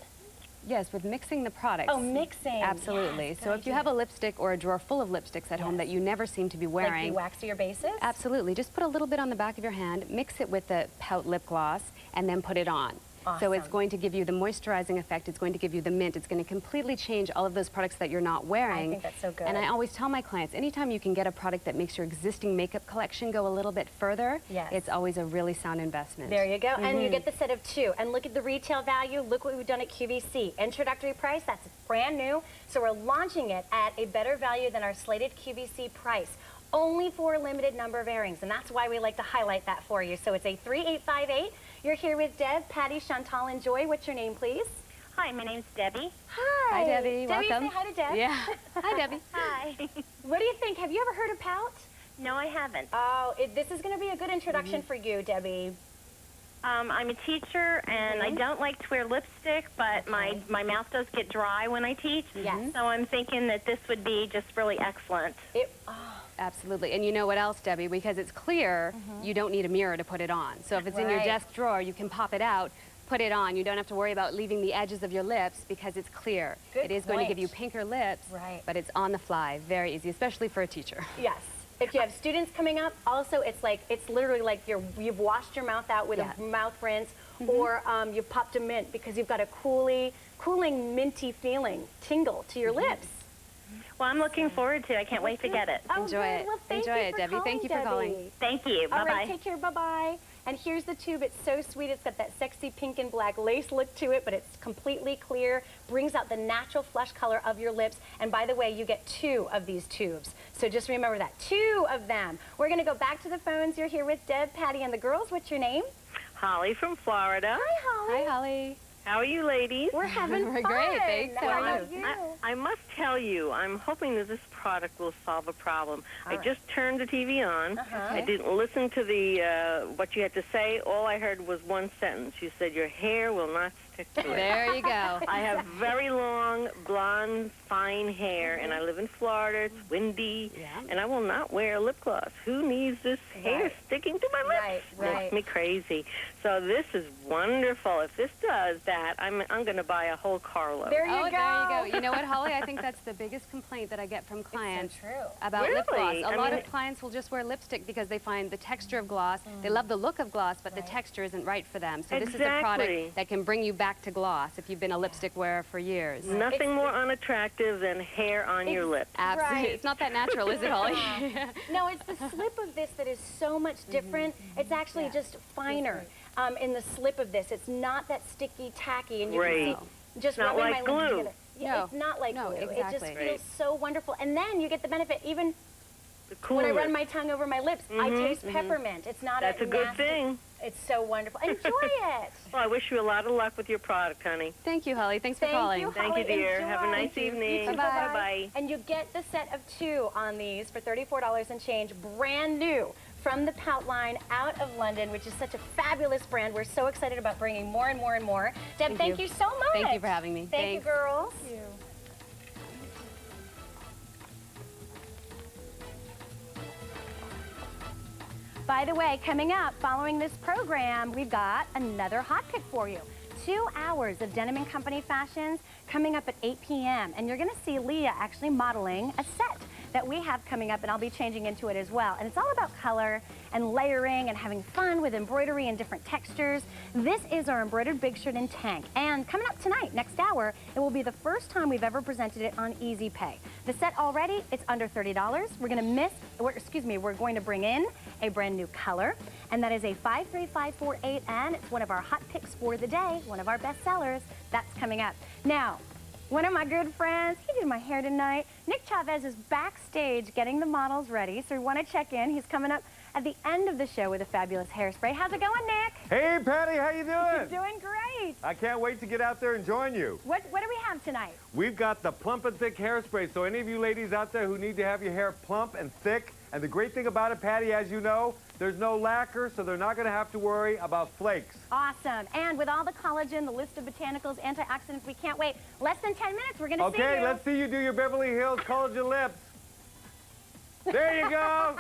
Yes, with mixing the products. Oh, mixing. Absolutely. Yes, so if you have a lipstick or a drawer full of lipsticks at home that you never seem to be wearing. Like the waxier bases? Absolutely. Just put a little bit on the back of your hand, mix it with the Pout lip gloss, and then put it on. Awesome. So it's going to give you the moisturizing effect, it's going to give you the mint, it's going to completely change all of those products that you're not wearing. I think that's so good. And I always tell my clients, anytime you can get a product that makes your existing makeup collection go a little bit further, it's always a really sound investment. There you go. And you get the set of 2. And look at the retail value. Look what we've done at QVC. Introductory price, that's brand new. So we're launching it at a better value than our slated QVC price. Only for a limited number of airings, and that's why we like to highlight that for you. So it's a 3858. You're here with Deb, Patty, Chantal, and Joy. What's your name, please? Hi, my name's Debbie. Hi. Hi, Debbie. Debbie, Welcome. say hi to Deb. Yeah. Hi, Debbie. Hi. What do you think? Have you ever heard of Pout? No, I haven't. Oh, this is going to be a good introduction for you, Debbie. I'm a teacher, and I don't like to wear lipstick, but my mouth does get dry when I teach. Yes. So I'm thinking that this would be just really excellent. Absolutely. And you know what else, Debbie? Because it's clear, you don't need a mirror to put it on. So if it's in your desk drawer, you can pop it out, put it on. You don't have to worry about leaving the edges of your lips because it's clear. It is going to give you pinker lips, but it's on the fly. Very easy, especially for a teacher. Yes. If you have students coming up, also it's literally like you've washed your mouth out with a mouth rinse, or you've popped a mint because you've got a cooling minty feeling, tingle to your lips. Well, I'm looking forward to it. I can't wait to get it. Oh, Enjoy it. Well, Enjoy it, Debbie. Thank you for calling. Thank you. Bye-bye. All right, take care. Bye-bye. And here's the tube. It's so sweet. It's got that sexy pink and black lace look to it, but it's completely clear, brings out the natural flush color of your lips. And by the way, you get 2 of these tubes. So just remember that, 2 of them. We're going to go back to the phones. You're here with Deb, Patty, and the girls. What's your name? Holly from Florida. Hi, Holly. Hi, Holly. How are you, ladies? We're having fun. We're great, thanks. How are you? I must tell you, I'm hoping that this product will solve a problem. I just turned the TV on. I didn't listen to the what you had to say. All I heard was one sentence. You said, your hair will not stick to it. There you go. I have very long, blonde, fine hair, and I live in Florida. It's windy, and I will not wear lip gloss. Who needs this hair sticking to my lips? Makes me crazy. So this is wonderful. If this does that, I'm going to buy a whole carload. There you go. There you go. You know what, Holly? I think that's the biggest complaint that I get from clients about lip gloss. A lot of clients will just wear lipstick because they find the texture of gloss. They love the look of gloss, but the texture isn't right for them. So this is a product that can bring you back to gloss if you've been a lipstick wearer for years. Nothing more unattractive than hair on your lips. Absolutely. It's not that natural, is it, Holly? No, it's the slip of this that is so much different. It's actually just finer in the slip of this. It's not that sticky, tacky, and you can see just not rubbing like my lips glue. together. Yeah, it's not like glue. Exactly. It just feels so wonderful. And then you get the benefit, even Cool. when I run my tongue over my lips, I taste peppermint. It's not That's a good nasty, thing. It's so wonderful. Enjoy it. Well, I wish you a lot of luck with your product, honey. Thank you, Holly. Thanks for calling. Thank you, dear. Have a Enjoy. nice evening. You too. Bye-bye. And you get the set of 2 on these for $34 and change, brand new from the Pout line out of London, which is such a fabulous brand. We're so excited about bringing more and more and more. Deb, thank you so much. Thank you for having me. Thank you, girls. Thank you. By the way, coming up, following this program, we've got another hot pick for you. 2 hours of Denim & Company fashions coming up at 8 p.m. And you're going to see Leah actually modeling a set that we have coming up, and I'll be changing into it as well. And it's all about color and layering and having fun with embroidery and different textures. This is our embroidered big shirt and tank. And coming up tonight, next hour, it will be the first time we've ever presented it on Easy Pay. The set already, it's under $30. We're going to bring in a brand new color, and that is a 53548, and it's one of our hot picks for the day, one of our best sellers. That's coming up. Now, one of my good friends, he did my hair tonight. Nick Chavez is backstage getting the models ready, so we want to check in. He's coming up at the end of the show with a fabulous hairspray. How's it going, Nick? Hey, Patty, how you doing? Doing great. I can't wait to get out there and join you. What do we have tonight? We've got the Plump and Thick Hairspray, so any of you ladies out there who need to have your hair plump and thick, and the great thing about it, Patty, as you know, there's no lacquer, so they're not going to have to worry about flakes. Awesome. And with all the collagen, the list of botanicals, antioxidants, we can't wait. Less than 10 minutes, we're going to see you. Okay, let's see you do your Beverly Hills collagen lips. There you go.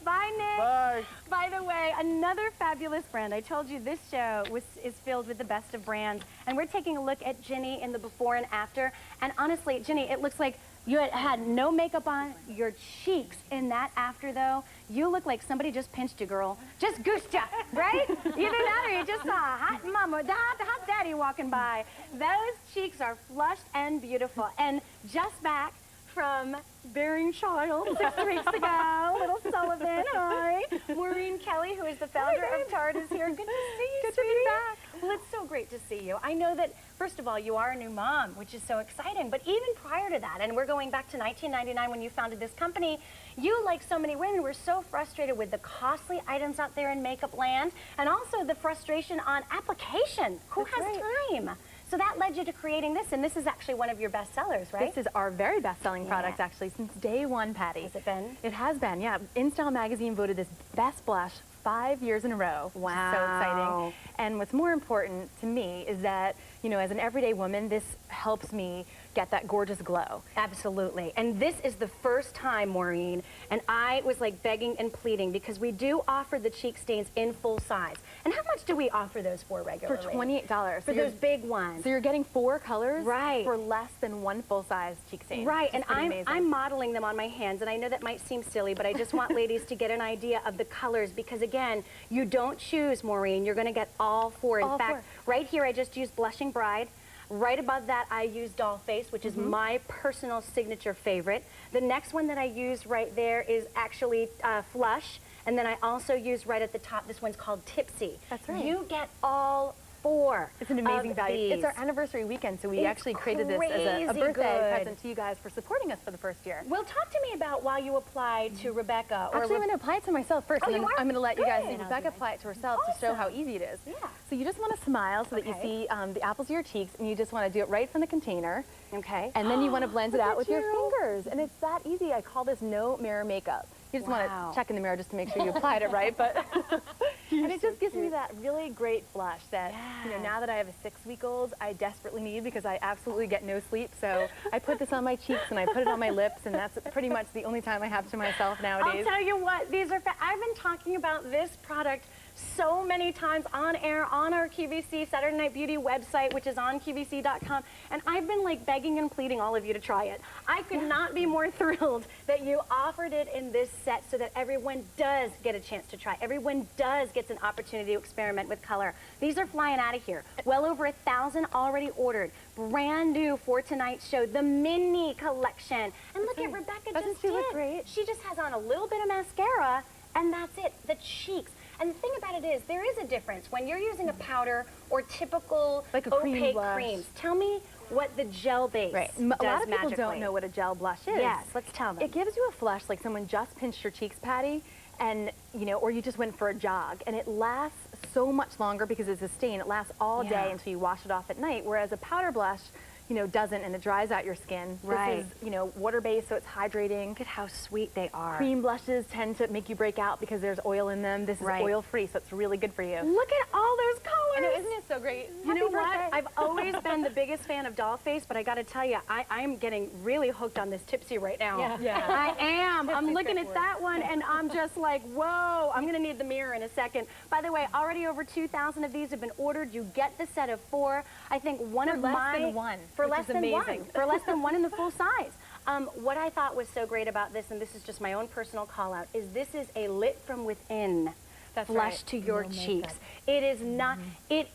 Bye, Nick. Bye. By the way, another fabulous brand. I told you this show is filled with the best of brands. And we're taking a look at Ginny in the before and after. And honestly, Ginny, it looks like you had no makeup on. Your cheeks in that after, though, you look like somebody just pinched you, girl. Just goosed you, right? Either that or you just saw a hot mama, the hot daddy walking by. Those cheeks are flushed and beautiful. And just back from bearing child 6 weeks ago, little Sullivan, hi. Maureen Kelly, who is the founder of Tarte, is here. Good to see you, Good to be back. Well, it's so great to see you. I know that, first of all, you are a new mom, which is so exciting, but even prior to that, and we're going back to 1999 when you founded this company, you, like so many women, were so frustrated with the costly items out there in makeup land, and also the frustration on application. Who has time? So that led you to creating this, and this is actually one of your best sellers, right? This is our very best-selling product, actually, since day one, Patty. Has it been? It has been, yeah. InStyle magazine voted this best blush 5 years in a row. Wow. So exciting. And what's more important to me is that, you know, as an everyday woman, this helps me get that gorgeous glow. Absolutely. And this is the first time, Maureen, and I was like begging and pleading because we do offer the cheek stains in full size. And how much do we offer those for regularly? For $28. For those big ones. So you're getting 4 colors right. for less than 1 full-size cheek stain. Right, and I'm modeling them on my hands, and I know that might seem silly, but I just want ladies to get an idea of the colors because, again, you don't choose, Maureen. You're going to get all 4. In fact, right here I just used Blushing Bride. Right above that, I use Doll Face, which is my personal signature favorite. The next one that I use right there is actually Flush. And then I also use right at the top, this one's called Tipsy. That's right. You get all 4. It's an amazing value. It's our anniversary weekend, so we actually created this as a birthday present to you guys for supporting us for the first year. Well, talk to me about why you applied to Rebecca. Or actually, I'm going to apply it to myself first. Oh, and then I'm going to let you guys see Good. Rebecca apply it to herself to show how easy it is. Yeah. So you just want to smile so that you see the apples of your cheeks, and you just want to do it right from the container. Okay. And then you want to blend it out with your fingers. And it's that easy. I call this no mirror makeup. You just want to check in the mirror just to make sure you applied it right, but and it just gives me that really great blush that, you know, now that I have a 6-week-old, I desperately need because I absolutely get no sleep. So I put this on my cheeks and I put it on my lips, and that's pretty much the only time I have to myself nowadays. I'll tell you what, these are I've been talking about this product so many times on air, on our QVC Saturday Night Beauty website, which is on QVC.com, and I've been like begging and pleading all of you to try it. I could not be more thrilled that you offered it in this set so that everyone does get a chance to try. Everyone does get an opportunity to experiment with color. These are flying out of here. Well over 1,000 already ordered. Brand new for tonight's show, the mini collection. And look at Rebecca just did. Look great? She just has on a little bit of mascara, and that's it, the cheeks. And the thing about it is, there is a difference when you're using a powder or typical like a opaque creams. Tell me what the gel base does A lot of people magically. don't know what a gel blush is. Yes, let's tell them. It gives you a flush like someone just pinched your cheeks, Patty, and, you know, or you just went for a jog, and it lasts so much longer because it's a stain. It lasts all day until you wash it off at night, whereas a powder blush, you know, doesn't, and it dries out your skin. Right. This is, you know, water-based, so it's hydrating. Look at how sweet they are. Cream blushes tend to make you break out because there's oil in them. This is oil-free, so it's really good for you. Look at all those colors. I know, isn't it so great? You know what? I've always been the biggest fan of Doll Face, but I got to tell you, I'm getting really hooked on this Tipsy right now. Yeah. I am. I'm looking at that one, and I'm just like, whoa. I'm going to need the mirror in a second. By the way, already over 2,000 of these have been ordered. You get the set of 4. I think one of my... For less than one. For less than 1 in the full size. What I thought was so great about this, and this is just my own personal call out, is this is a lit from within. That's flush to your cheeks. It is not, it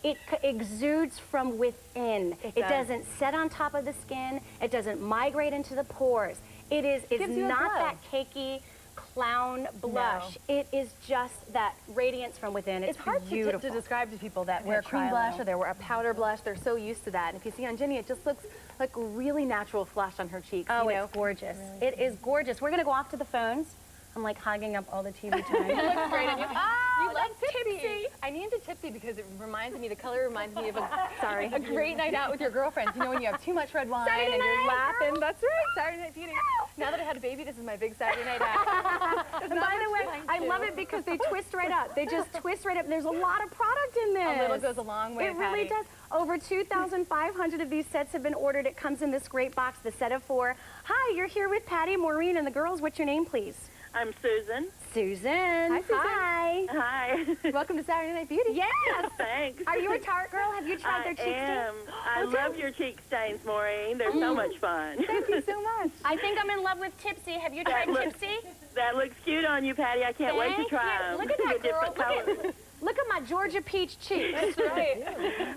exudes from within. It doesn't set on top of the skin. It doesn't migrate into the pores. It's not that cakey clown blush. No. It is just that radiance from within. It's hard to describe to people that wear a cream blush or they wear a powder blush. They're so used to that. And if you see on Ginny, it just looks like a really natural flush on her cheeks. Oh, you know? it's gorgeous. It is gorgeous. We're going to go off to the phones. I'm like hogging up all the TV time. You look great. And you love Tipsy. Tipsy. I named it Tipsy because it reminds me, the color reminds me of a great night out with your girlfriends. You know, when you have too much red wine Saturday and you're night, laughing. That's right, Saturday Night Beauty. Now that I had a baby, this is my big Saturday night out. And by the way, I love it because they twist right up. They just twist right up. There's a lot of product in this. A little goes a long way, It really Patty. does. Over 2,500 of these sets have been ordered. It comes in this great box, the set of 4. Hi, you're here with Patty, Maureen, and the girls. What's your name, please? I'm Susan. Susan. Hi, Susan. Hi. Hi. Welcome to Saturday Night Beauty. Yes. Thanks. Are you a Tarte girl? Have you tried their cheek am. stains? I love your cheek stains, Maureen. They're so much fun. Thank you so much. I think I'm in love with Tipsy. Have you tried Tipsy? That looks cute on you, Patty. I can't wait to try them. Look at that, girl. Different colors. Look at my Georgia peach cheeks. That's right.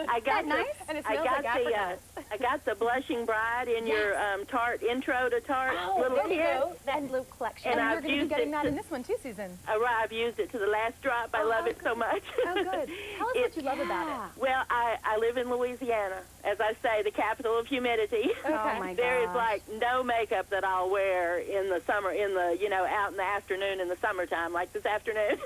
I got nice? And it smells like apricots. I got the blushing bride in your Tarte intro to Tarte little there you kit. go. That blue collection. And And you're I've going to be used getting it that to- in this one too, Susan. I've used it to the last drop. I love it so much. Oh, good. Tell us what you love about it. Well, I live in Louisiana, as I say, the capital of humidity. Okay. Oh, my There is gosh. like no makeup that I'll wear in the summer, out in the afternoon in the summertime, like this afternoon.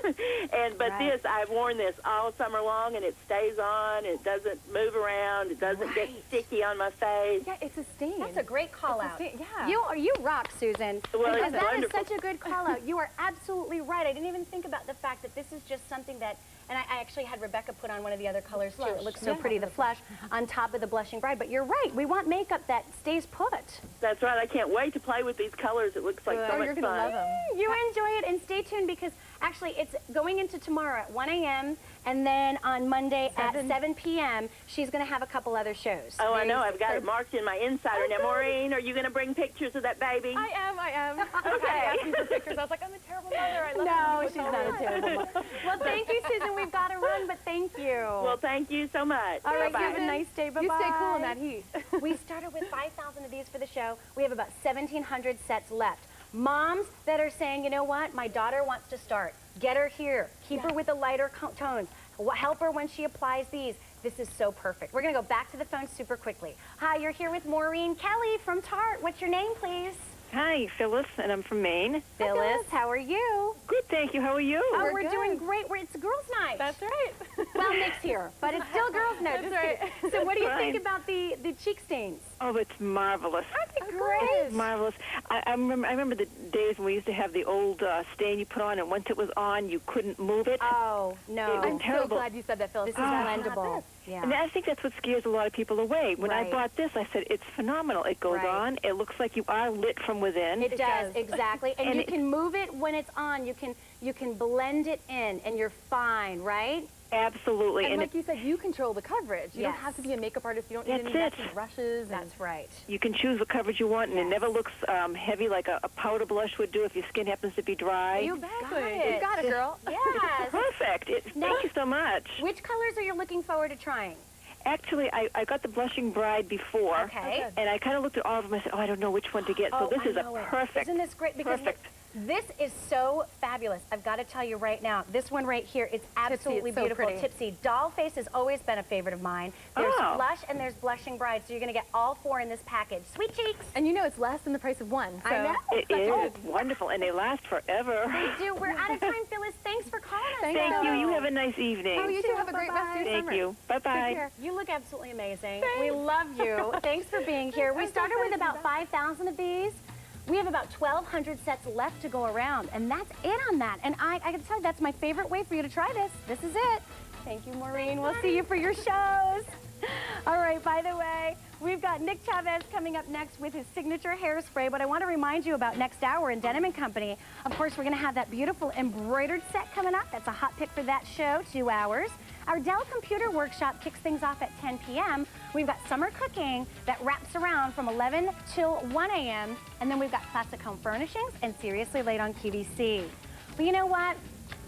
But Right. this, I've worn this all summer long, and it stays on. It doesn't move around. It doesn't get sticky on my face. Yeah, it's a stain. That's a great call out. Yeah. You rock, Susan. Well, because it's that is wonderful. such a good call out. You are absolutely right. I didn't even think about the fact that this is just something that, and I actually had Rebecca put on one of the other colors too. It looks so pretty, the flush on top of the blushing bride. But you're right. We want makeup that stays put. That's right. I can't wait to play with these colors. It looks like so Oh, much you're going to fun. love them. You enjoy it, and stay tuned because actually it's going into tomorrow at 1 a.m. and then on Monday at 7 p.m. she's going to have a couple other shows. Oh, I know. I've got it marked in my insider. Now, Maureen, are you going to bring pictures of that baby? I am. Okay. Patty asked me for pictures. I was like, I'm a terrible mother. I love No, you. she's not a terrible mom. Well, thank you, Susan. We've got to run, but thank you. Well, thank you so much. All right, Bye-bye. you have a nice day. Bye-bye. You stay cool in that heat. We started with 5,000 of these for the show. We have about 1,700 sets left. Moms that are saying, you know what, my daughter wants to start. Get her here. Keep her with the lighter tones. Help her when she applies these. This is so perfect. We're going to go back to the phone super quickly. Hi, you're here with Maureen Kelly from Tarte. What's your name, please? Hi, Phyllis, and I'm from Maine. Phyllis, how are you? Good, thank you. How are you? Oh, We're we're good. doing great. It's girls' night. That's right. Well, Nick's here, but it's still girls' night. That's Just right. kidding. So what do you Fine. think about the cheek stains? Oh, it's marvelous. Great. Marvelous. I remember the days when we used to have the old stain you put on, and once it was on, you couldn't move it. Oh, no. It was I'm so terrible. glad you said that, Phyllis. This is blendable. And Yeah. I think that's what scares a lot of people away. When Right. I bought this, I said, it's phenomenal. It goes Right. on. It looks like you are lit from within. It does, exactly. And, And you it- can move it when it's on. You can blend it in, and you're fine, right? Absolutely. And And like you said, you control the coverage. You don't Yes. have to be a makeup artist. You don't need That's any it. messy brushes. That's right. you can choose what coverage you want, and it never looks heavy like a powder blush would do if your skin happens to be dry. You got Exactly. it. You got it, girl. Yes. Perfect. Thank you so much. Which colors are you looking forward to trying? Actually, I got the blushing bride before, Okay. and I kind of looked at all of them. I said, oh, I don't know which one to get. So this I is a know it. perfect. Isn't this great? Because Perfect. this is so fabulous. I've got to tell you right now, this one right here, it's absolutely it's so beautiful. pretty. Tipsy. Doll face has always been a favorite of mine. There's Oh. blush and there's blushing bride, so you're going to get all 4 in this package. Sweet cheeks. And you know it's less than the price of one. So. I know. It is wonderful, and they last forever. They do. We're out of time, Phyllis. Thanks for calling us. Thank you. You have a nice evening. Oh, you too. Have a great rest of your Thank summer. you. Bye-bye. Take care. You look absolutely amazing. We love you. Thanks for being here. We started with about 5,000 of these. We have about 1,200 sets left to go around, and that's it on that. And I can tell you, that's my favorite way for you to try this. This is it. Thank you, Maureen. We'll see you for your shows. All right, by the way, we've got Nick Chavez coming up next with his signature hairspray, but I want to remind you about next hour in Denim & Company. Of course, we're going to have that beautiful embroidered set coming up. That's a hot pick for that show, 2 hours. Our Dell Computer Workshop kicks things off at 10 p.m. We've got summer cooking that wraps around from 11 till 1 a.m. And then we've got classic home furnishings and Seriously Late on QVC. But you know what?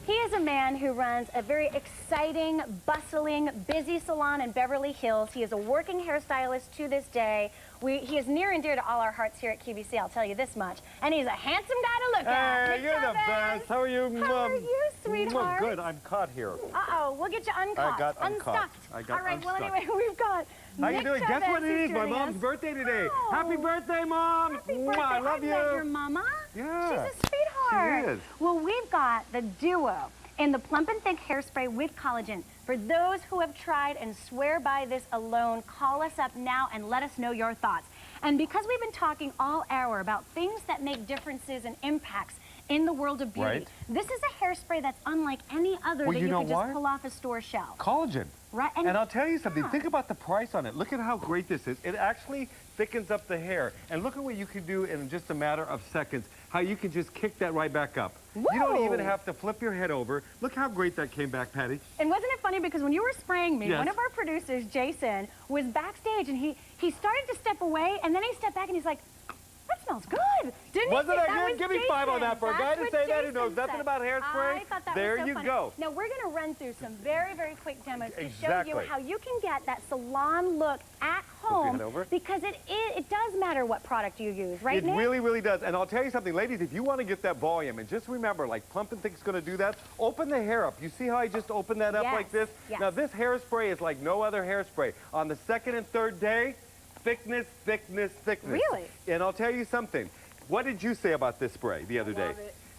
He is a man who runs a very exciting, bustling, busy salon in Beverly Hills. He is a working hairstylist to this day. He is near and dear to all our hearts here at QVC, I'll tell you this much. And he's a handsome guy to look at. Hey, Nick you're the Chavez. best. How are you? How are you, sweetheart? Good. I'm caught here. Uh-oh, we'll get you uncaught. I got uncaught. Unstuck. I got All right, well, unstuck. anyway, we've got How you Nick doing? Guess Chavez what it who's is? My joining mom's us. birthday today. Oh. Happy birthday, Mom. Happy Mwah, birthday. I love I've you. met your mama. Yeah. She's a sweetheart. more. She is. Well, we've got the duo in the Plump and Thick Hairspray with collagen. For those who have tried and swear by this alone, call us up now and let us know your thoughts. And because we've been talking all hour about things that make differences and impacts in the world of beauty, Right. this is a hairspray that's unlike any other Well, that you you know could just what? pull off a store shelf. Collagen. Right? And I'll tell you something. Yeah. Think about the price on it. Look at how great this is. It actually thickens up the hair. And look at what you can do in just a matter of seconds. How you can just kick that right back up. Whoa. You don't even have to flip your head over. Look how great that came back, Patty. And wasn't it funny because when you were spraying me, Yes. one of our producers, Jason, was backstage and he started to step away and then he stepped back and he's like, that smells good. Didn't Wasn't he? that That good? was Give me 5 on Jason. that for a guy That's to what say that who Jason knows nothing said. about hairspray. I thought that There was so you funny. go. Now we're going to run through some very, very quick demos to show Exactly. you how you can get that salon look at home head over. because it does matter what product you use, right, It Nick? really, really does. And I'll tell you something, ladies, if you want to get that volume, and just remember, like Plump and Thick's going to do that, open the hair up. You see how I just opened that up Yes, like this? yes. Now, this hairspray is like no other hairspray. On the second and third day, thickness, thickness, thickness. Really? And I'll tell you something. What did you say about this spray the other day?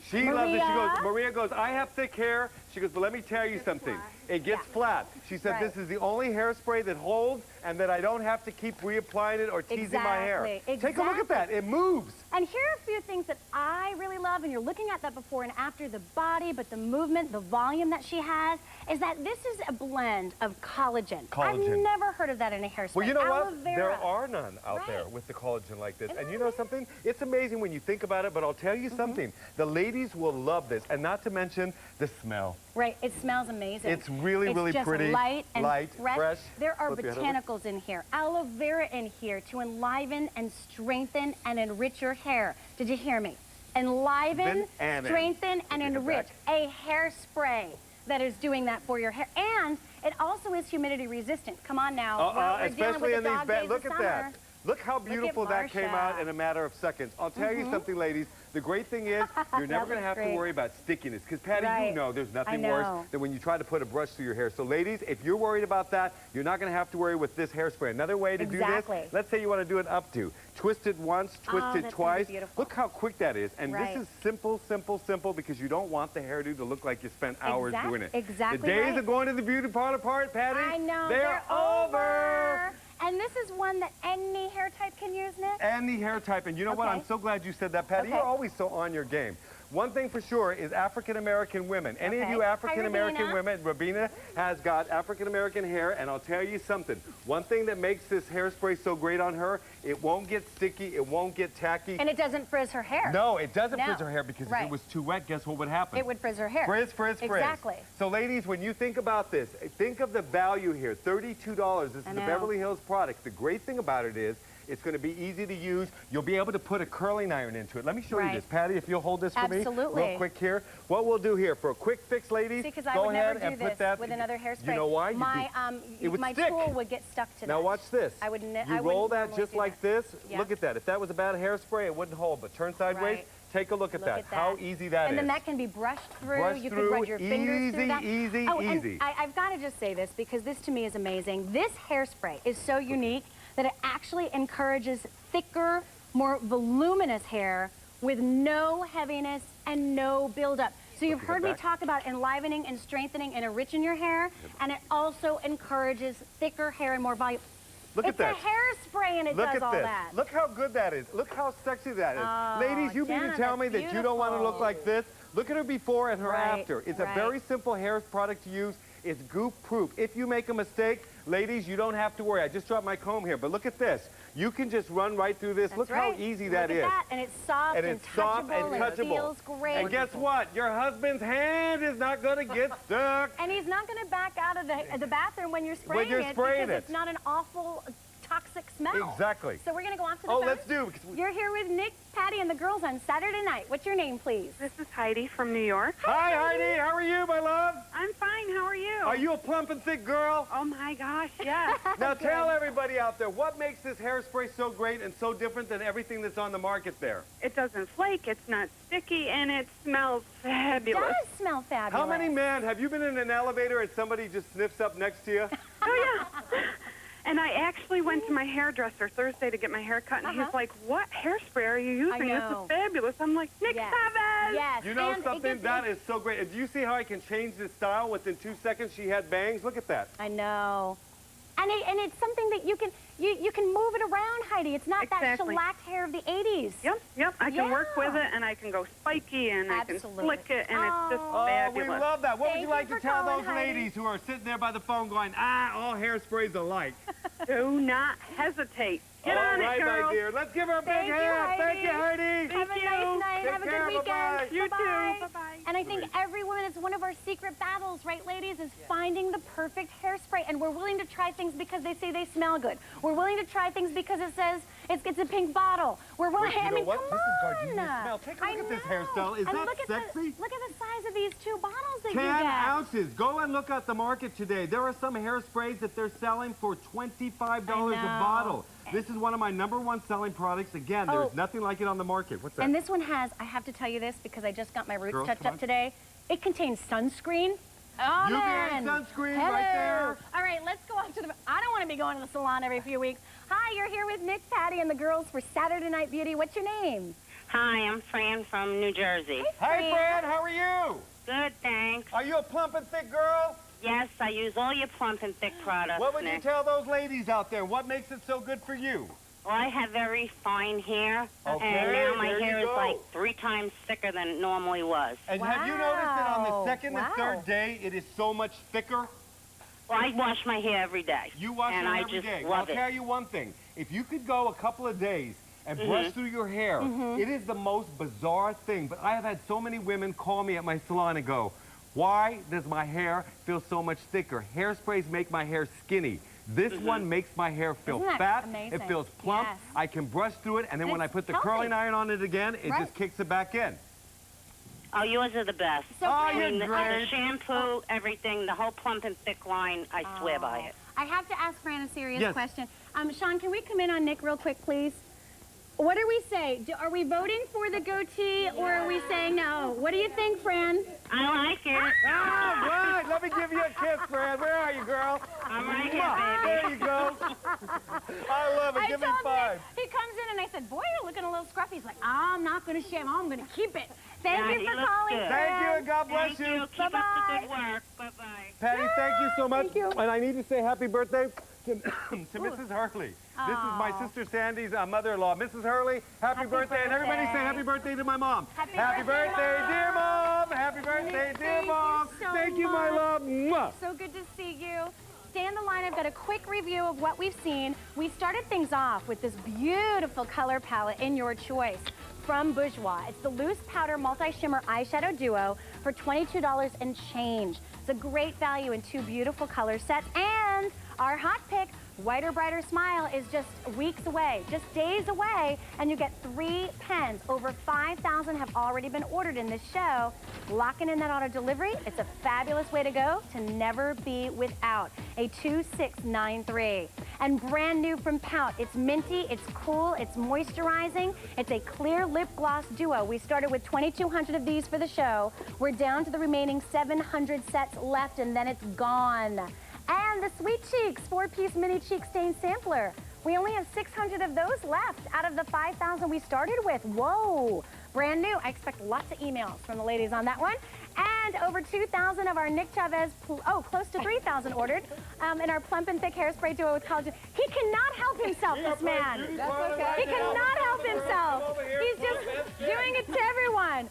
She loves it. She Maria? goes, Maria goes, I have thick hair. She goes, but let me tell you something. It gets flat. She said, Right. this is the only hairspray that holds and that I don't have to keep reapplying it or teasing my hair. Exactly, Take a look at that. It moves. And here are a few things that I really love, and you're looking at that before and after, the body, but the movement, the volume that she has, is that this is a blend of collagen. Collagen. I've never heard of that in a hairspray. Well, you know Aloe what? vera. There are none out Right. there with the collagen like this. Isn't And you that know something? It's amazing when you think about it, but I'll tell you something. The ladies will love this, and not to mention the smell. Right, it smells amazing. It's really, It's really just pretty, light and light, fresh. There are Flip your head over. botanicals in here, aloe vera in here to enliven and strengthen and enrich your hair. Did you hear me? Enliven, strengthen, and Take it enrich. back. A hairspray that is doing that for your hair. And it also is humidity resistant. Come on now. We're dealing especially with in the these dog beds. days Look of at summer. that. Look how beautiful that came out Marsha. in a matter of seconds. I'll tell you something, ladies. The great thing is you're never going to have to great. worry about stickiness. Because, Patty, you Right. know there's nothing I worse know. than when you try to put a brush through your hair. So, ladies, if you're worried about that, you're not going to have to worry with this hairspray. Another way to Exactly. do this, let's say you want to do an updo. Twist it once, twist Oh, it that's gonna be twice. beautiful. Look how quick that is. And Right. this is simple, simple, simple because you don't want the hairdo to look like you spent hours doing it. Exactly The days right. of going to the beauty parlor part, Patty, I know. they're over. And this is one that any hair type can use, Nick? Any hair type. And you know what? Okay. I'm so glad you said that, Patty. Okay. You're always so on your game. One thing for sure is African-American women. Any of Okay. you Hi, African-American Rabina. women, Rabina has got African-American hair, and I'll tell you something. One thing that makes this hairspray so great on her, it won't get sticky, it won't get tacky. And it doesn't frizz her hair. No, it doesn't No. frizz her hair because if Right. it was too wet, guess what would happen? It would frizz her hair. Frizz, frizz, frizz. Exactly. So, ladies, when you think about this, think of the value here. $32. This is a know. Beverly Hills product. The great thing about it is it's going to be easy to use. You'll be able to put a curling iron into it. Let me show you Right. this. Patty, if you'll hold this for me Absolutely. real quick here. What we'll do here for a quick fix, ladies, See, because I go would ahead never do and put this that. with another hairspray. You know why? It would my stick. tool would get stuck to that. Now watch this. I would You I roll wouldn't that normally just do like that. this. Yeah. Look at that. If that was a bad hairspray, it wouldn't hold. But turn sideways. Right. Take a look at Look that. at that. How easy that is. And then that can be brushed through. Brushed You through, could run your fingers through that. easy, oh, easy. And I've got to just say this because this to me is amazing. This hairspray is so unique that it actually encourages thicker, more voluminous hair with no heaviness and no buildup. So you've heard me talk about enlivening and strengthening and enriching your hair, and it also encourages thicker hair and more volume. Look at that. It's a hairspray and it Look does at all this. that. Look how good that is. Look how sexy that is. Oh, Ladies, you mean Jenna, to tell me that's that you don't want to look beautiful. like this? Look at her before and her Right, after. It's right. a very simple hair product to use. It's goop proof. If you make a mistake, ladies, you don't have to worry. I just dropped my comb here, but look at this. You can just run right through this. That's look right. how easy Look that at is. that. And it's soft And and, it's soft and touchable touchable. it feels great. And guess what? Your husband's hand is not going to get stuck. And he's not going to back out of the bathroom when you're spraying you're spraying because it. it's not an awful toxic smell. Exactly. So we're going to go off to the Oh, phone. let's do it. Because You're here with Nick, Patty, and the girls on Saturday night. What's your name, please? This is Heidi from New York. Hi, Heidi. How are you, my love? I'm fine. How are you? Are you a plump and thick girl? Oh, my gosh, yes. Now tell everybody out there, what makes this hairspray so great and so different than everything that's on the market there? It doesn't flake, it's not sticky, and it smells fabulous. It does smell fabulous. How many men, have you been in an elevator and somebody just sniffs up next to you? Oh, yeah. And I actually went to my hairdresser Thursday to get my hair cut, and he's like, what hairspray are you using? This know. is fabulous. I'm like, Nick Yes. Savage! Yes. You know and something? That is so great. And do you see how I can change this style within 2 seconds? She had bangs. Look at that. I know. And it's something that you can move it around, Heidi. It's not that shellacked hair of the 80s. Yep. I can work with it, and I can go spiky, and I can flick it, and it's just fabulous. We love that. What would you like to tell those ladies who are sitting there by the phone going, all hairsprays alike? Do not hesitate. Get on it, girls. My dear. Let's give her a big hand. Thank you, Heidi. Have a nice night. Have a good weekend. Bye-bye. You too. Bye-bye. And I think every woman, it's one of our secret battles, right, ladies, is finding the perfect hairspray. And we're willing to try things because they say they smell good. We're willing to try things because it says it's a pink bottle. We're willing. You know what? Come This is on. gardenia smell. Take a look at this hairstyle. Is and that look sexy? Look at the size of these 2 bottles that 10 you get. ounces. Go and look at the market today. There are some hairsprays that they're selling for $25 a bottle. This is one of my #1 selling products. Again, there's nothing like it on the market. What's that? And this one has, I have to tell you this because I just got my roots touched up today. It contains sunscreen. Oh, you man. get sunscreen right there. All right, let's go out to the... I don't want to be going to the salon every few weeks. Hi, you're here with Nick, Patty, and the girls for Saturday Night Beauty. What's your name? Hi, I'm Fran from New Jersey. Hi, Fran. How are you? Good, thanks. Are you a plump and thick girl? Yes, I use all your plump and thick products, What would Nick. you tell those ladies out there? What makes it so good for you? Well, I have very fine hair, Okay, and now my there you hair is go. like 3 times thicker than it normally was. And have you noticed that on the second and third day, it is so much thicker? Well, I wash my hair every day. You wash and your I hair every just day. love I'll it. tell you one thing. If you could go a couple of days and brush through your hair, it is the most bizarre thing. But I have had so many women call me at my salon and go, why does my hair feel so much thicker? Hairsprays make my hair skinny. This one makes my hair feel Isn't that fat. amazing? It feels plump. Yes. I can brush through it, and then when I it's put the healthy. curling iron on it again, it just kicks it back in. Oh, yours are the best. So I you're mean, the great. shampoo, everything, the whole plump and thick line, I swear by it. I have to ask Fran a serious Yes. question. Sean, can we come in on Nick real quick, please? What do we say? Are we voting for the goatee or are we saying no? What do you think, Fran? I like it. All right, let me give you a kiss, Fran. Where are you, girl? I'm right here, Mwah. baby. There you go. I love it. I Give me told 5. Nick, he comes in and I said, boy, you're looking a little scruffy. He's like, I'm not going to shave. I'm going to keep it. Thank Yeah, you he for looks calling, good. Fran. Thank you, and God bless Thank you. you. Keep up the good work. Bye-bye. Patty, thank you so much. Thank you. And I need to say happy birthday to Mrs. Hurley. This is my sister Sandy's mother-in-law. Mrs. Hurley, happy birthday. And everybody say happy birthday to my mom. Happy birthday, dear Mom. Happy birthday, dear Mom. Thank you, my love. Mwah. So good to see you. Stay on the line. I've got a quick review of what we've seen. We started things off with this beautiful color palette in your choice from Bourjois. It's the Loose Powder Multi-Shimmer Eyeshadow Duo for $22 and change. It's a great value in 2 beautiful color sets. And our hot pick, Whiter Brighter Smile, is just weeks away, just days away, and you get 3 pens. Over 5,000 have already been ordered in this show. Locking in that auto delivery, it's a fabulous way to go to never be without. A 2693. And brand new from Pout, it's minty, it's cool, it's moisturizing. It's a clear lip gloss duo. We started with 2,200 of these for the show. We're down to the remaining 700 sets left, and then it's gone. And the Sweet Cheeks 4-piece mini cheek stain sampler. We only have 600 of those left out of the 5,000 we started with. Whoa, brand new. I expect lots of emails from the ladies on that one. And over 2,000 of our Nick Chavez, close to 3,000 ordered in our plump and thick hairspray duo with collagen. He cannot help himself, this man. That's okay. He cannot help himself. He's just doing it to everyone.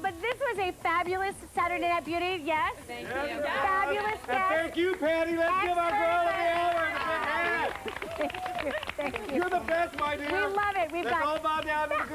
But this was a fabulous Saturday Night Beauty. Yes? Thank you. Fabulous And guest. thank you, Patty. Let's give our girl of the hour a big hand. Thank you. You're the best, my dear. We love it. Let's all bow down and